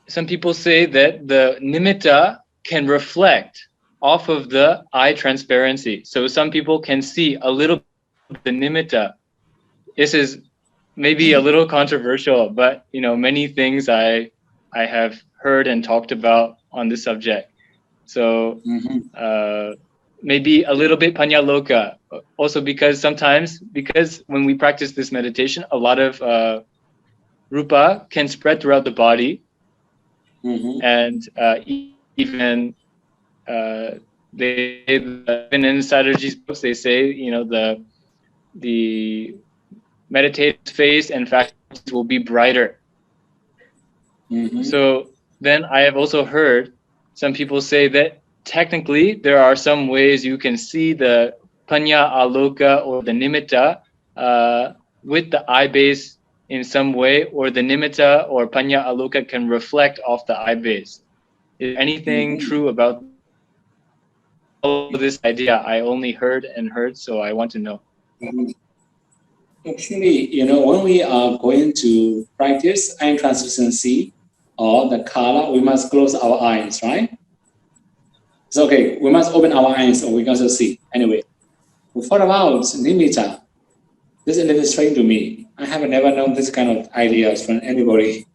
some people say that the nimitta can reflect off of the eye transparency. So some people can see a little bit of the nimitta. This is maybe a little controversial, but many things I have heard and talked about on this subject. So maybe a little bit panyaloka. Also because when we practice this meditation, a lot of rupa can spread throughout the body, and even in Sadarji's books they say the meditative face and faculties will be brighter. So then I have also heard some people say that technically there are some ways you can see the panya aloka or the nimitta with the eye base in some way, or the nimitta or panya aloka can reflect off the eye base. Is anything true about all this idea? I only heard, so I want to know. Actually, when we are going to practice eye translucency or the kala, we must close our eyes, right? It's okay. We must open our eyes so we can also see. Anyway, what about nimitta? This is a little strange to me. I have never known this kind of ideas from anybody.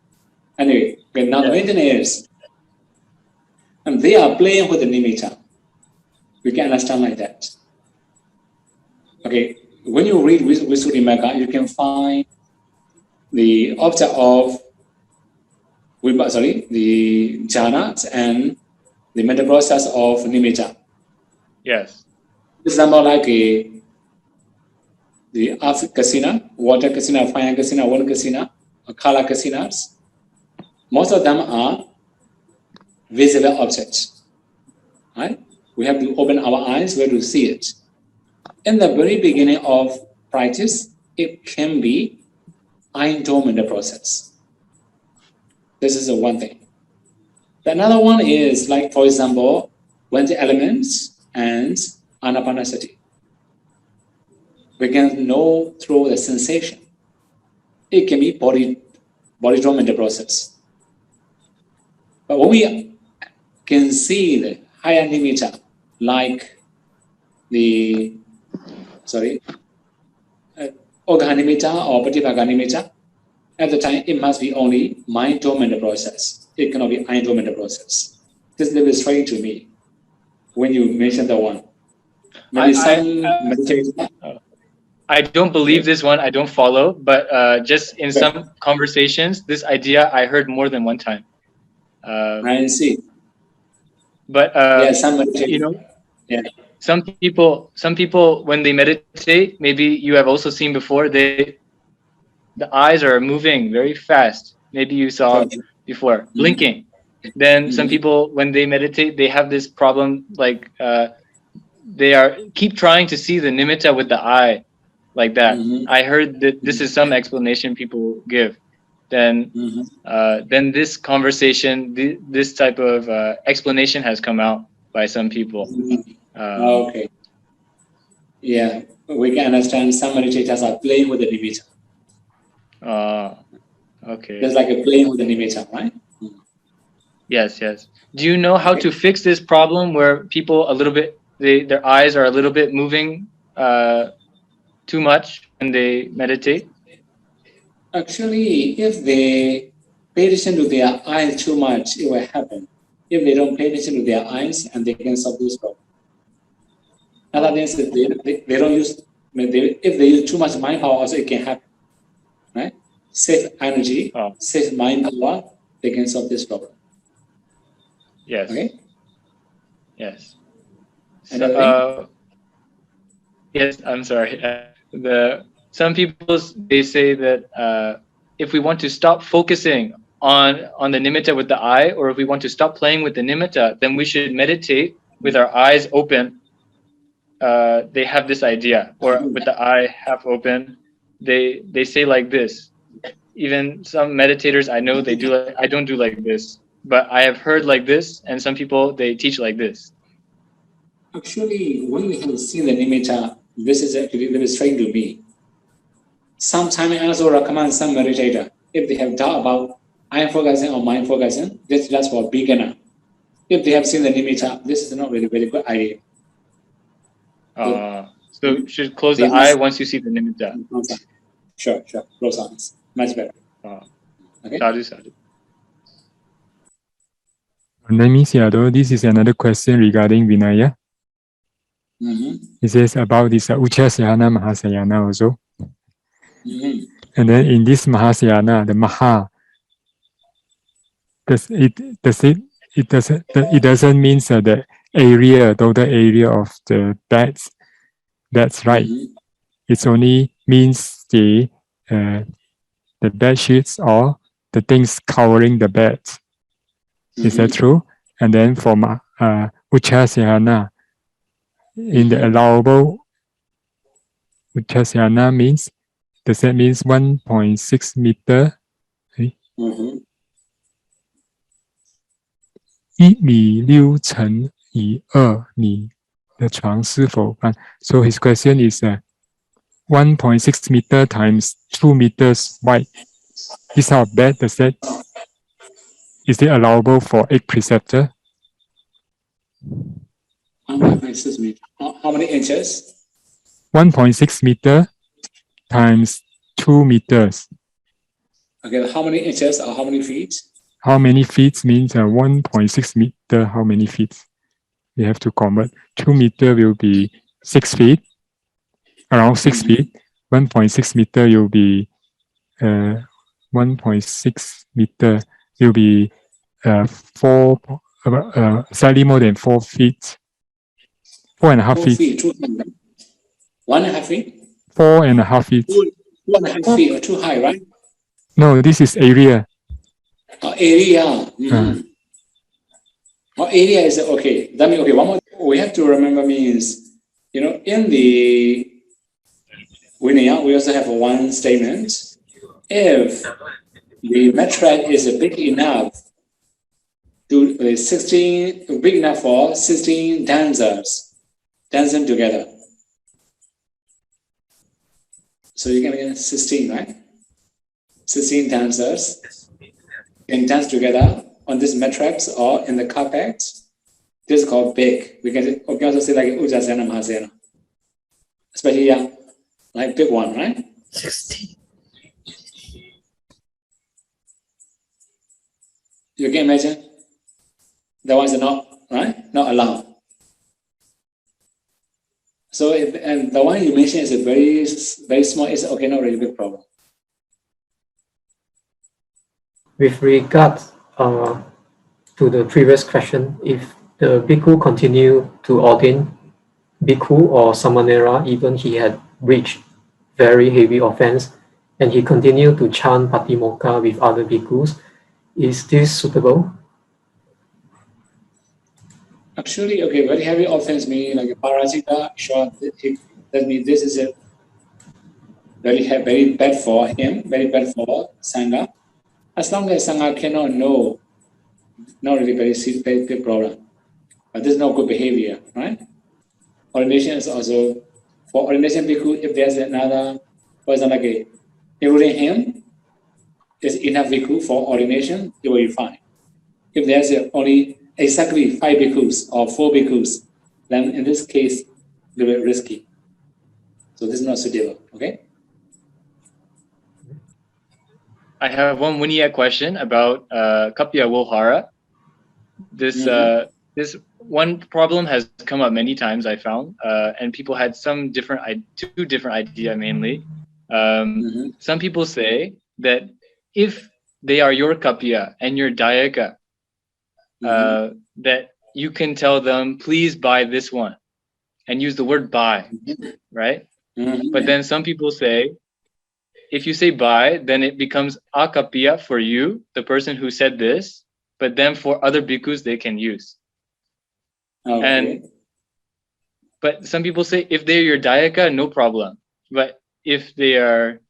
Anyway, now the main thing is, and they are playing with the nimitta. We can understand like that. Okay, when you read Visuddhimagga, you can find the object of the jhana and the mental process of nimitta. Yes. For example, like the earth kasina, water kasina, fire kasina, wind kasina, color kasinas. Most of them are visible objects. Right? We have to open our eyes where to see it. In the very beginning of practice, it can be eye-dormant process. This is the one thing. The another one is like, for example, when the elements and anapanasati. We can know through the sensation. It can be body dormant process. But when we can see the higher nimitta, like the Ogha nimitta or Patipaka nimitta, at the time it must be only mind dormant process. It cannot be eye dormant process. This is a little strange to me when you mention the one. Maybe I don't believe this one. I don't follow, but just in some conversations, this idea I heard more than one time. I see. But yeah. Some people when they meditate, maybe you have also seen before, the eyes are moving very fast. Maybe you saw before, blinking. Then some people, when they meditate, they have this problem, like they keep trying to see the nimitta with the eye, like that. I heard that this is some explanation people give. Then this conversation, this type of explanation has come out by some people. Okay. Yeah, we can understand some meditators are playing with the nimitta. Okay. Just like a playing with the nimitta, right? Yes. Do you know how to fix this problem where people their eyes are a little bit moving too much when they meditate? Actually, if they pay attention to their eyes too much, it will happen. If they don't pay attention to their eyes, and they can solve this problem. Other things, they don't use. If they use too much mind power, also it can happen. Right? Save energy, save mind power. They can solve this problem. Yes. Okay. Yes. Yes. I'm sorry. Some people, they say that if we want to stop focusing on the nimitta with the eye, or if we want to stop playing with the nimitta, then we should meditate with our eyes open. They have this idea, or with the eye half open. They say like this. Even some meditators I know, they do. I don't do like this, but I have heard like this, and some people, they teach like this. Actually, when we have seen the nimitta, this is actually very strange to me. Sometimes I also recommend some meditator, if they have doubt about eye focusing or mind focusing, this is just for beginner. If they have seen the nimitta, this is not really very good idea. So you should close the eye once you see the nimitta. Sure. Close eyes. Much better. Okay. Sadhu. Let me see, this is another question regarding Vinaya. It says about this Uchasayana Mahasayana also. And then in this Mahasayana, the Maha, it doesn't mean the area, total area of the beds. That's right. It only means the bed sheets or the things covering the bed. Is that true? And then for Uchasayana, in the allowable Uchasayana means, does that mean 1.6 meter? 1米6乘以2米的床是否搬 So his question is 1.6 meter times 2 meters wide. This type of bed, is it allowable for 8 preceptor? 1.6 meters. How many inches? 1.6 meter times 2 meters. Okay, how many inches or how many feet? How many feet means 1.6 meter, how many feet? We have to convert. 2 meter will be 6 feet, around 6 feet. 1.6 meter will be 1.6 meter will be slightly more than 4 feet. 4.5 4 feet. feet, 1.5 feet? 4.5 feet. 4.5 feet or too high, right? No, this is area. Area. Area is okay. That means, okay, one more. We have to remember means, in the Vinaya, we also have one statement. If the metric is big enough to big enough for 16 dancers dancing together. So you can get 16, right? 16 dancers can dance together on this matrix or in the carpet. This is called big. We can also say like Ujjasena Mahasena. Especially like big one, right? 16. You can imagine? That one's not, right? Not allowed. So, and the one you mentioned is a very, very small, it's okay, not really big problem. With regard to the previous question, if the bhikkhu continue to ordain bhikkhu or samanera, even he had reached very heavy offense, and he continued to chant patimokkha with other bhikkhus, is this suitable? Actually, okay, very heavy offense meaning like a parajika, sure, that means this is a very bad for him, very bad for Sangha. As long as Sangha cannot know, not really very big problem. But this is not good behavior, right? Ordination is also, for ordination bhikkhu, if there's another person like including him, is enough bhikkhu for ordination, it will be fine. If there's only exactly 5 bhikkhus or 4 bhikkhus, then in this case, it will be risky. So this is not suitable, okay? I have one Vinaya question about Kapya Wohara. This one problem has come up many times, I found, and people had two different ideas mainly. Some people say that if they are your Kapya and your Dayaka, that you can tell them, please buy this one, and use the word buy, right? But then some people say, if you say buy, then it becomes akapya for you, the person who said this, but then for other bhikkhus, they can use. Okay. But some people say, if they're your dayaka, no problem. But if they are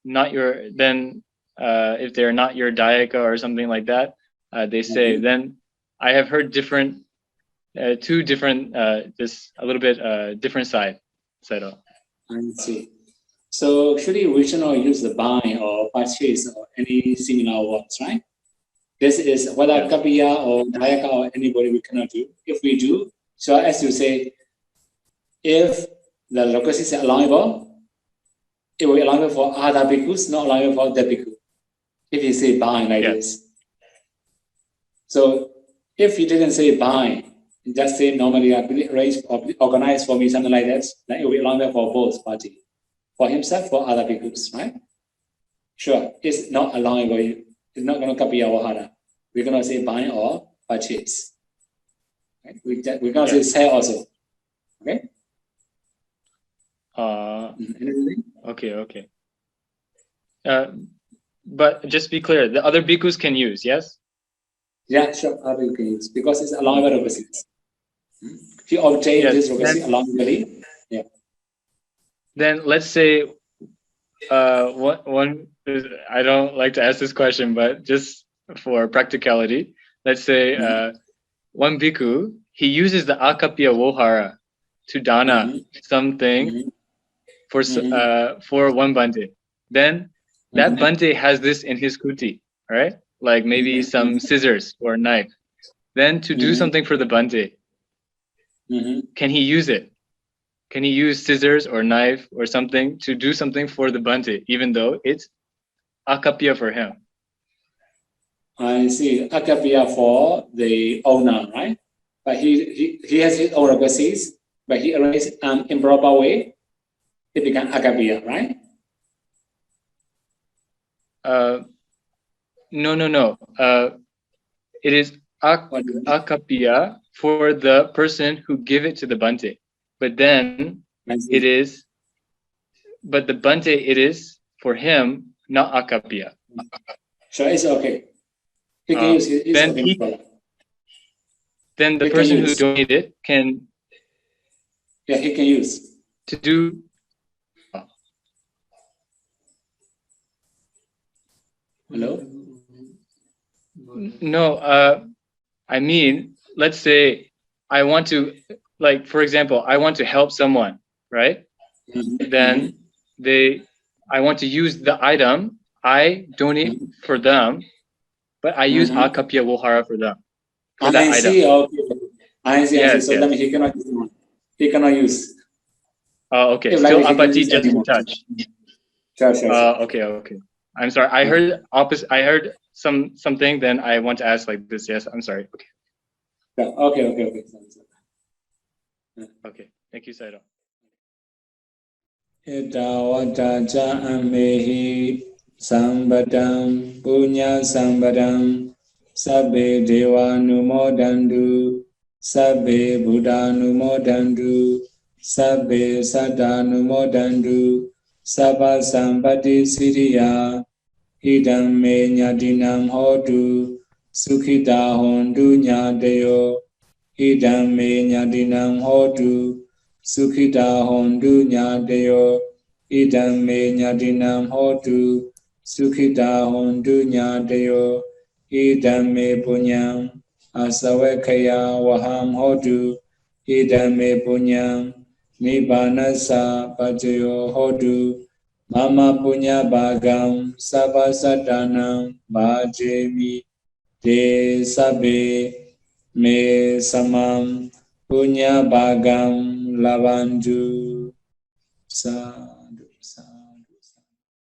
not your, then if they're not your dayaka or something like that, they say, then I have heard different, two different, this a little bit different side. I see. So actually, we should not use the buy or purchase or any similar words, right? This is whether Kapya or Dayaka or anybody we cannot do. If we do, so as you say, if the location is allowable, it will be allowable for other bhikkhus, not allowable for the bhikkhu. If you say buy like this. So if you didn't say buy, just say normally arrange or organize for me, something like that, then it will be allowable for both parties. For himself, for other bhikkhus, right? Sure, it's not allowable. It's not going to copy our hara. We're going to say buy or purchase. Right? We're going to say sell also. Okay? Okay. But just be clear, the other bhikkhus can use, yes? Yeah, sure, other you can use because it's allowable requisites. If you obtain this requisite allowably, then let's say one I don't like to ask this question, but just for practicality, let's say one bhikkhu, he uses the akapya wohara to dana something for one bante. Then that bante has this in his kuti, right? Like maybe some scissors or knife. Then to do something for the bante, can he use it? Can he use scissors or knife or something to do something for the bante, even though it's akapya for him? I see. Akapya for the owner, right? but he has his own requests, but he arranged improper way, it becomes Akappiya, right? No. It is Akappiya for the person who give it to the Bhante. But then it is, but the Bhante, it is for him, not Akappiya. So it's okay. He can use his own product. Then the He person can who use. donated can. Yeah, he can use. To do. Hello? No, I mean, let's say I want to, like, for example, I want to help someone, right? Then I want to use the item, I donate for them, but I use Akappiya Vohara for them. For that item. Okay. I see. Yes, So that means he cannot use. He cannot use. Oh, okay. If Still like apati just to touch. Sure. Okay. I'm sorry. I heard opposite. I heard something. Then I want to ask like this. Yes, I'm sorry. Okay. Okay. Okay. Thank you, Sayadaw. Itawata cha amehi sambadam punya sambadam sabbe deva numodandu sabbe buddha numodandu sabbe saddha numodandu sabba sampati siriya idam me nyadinam hotu sukhita hondu nyadeyo idam me nyadinam hotu Sukhita hondu nyadeyo idam me nyadinam hotu Sukhita hondu nyadeyo idam me punyam asawekaya waham hotu idam me punyam nibbanasa pajayo hotu mama punya bhagam sabbasadanam bhajemi te sabbe me samam punya bhagam lavandu sa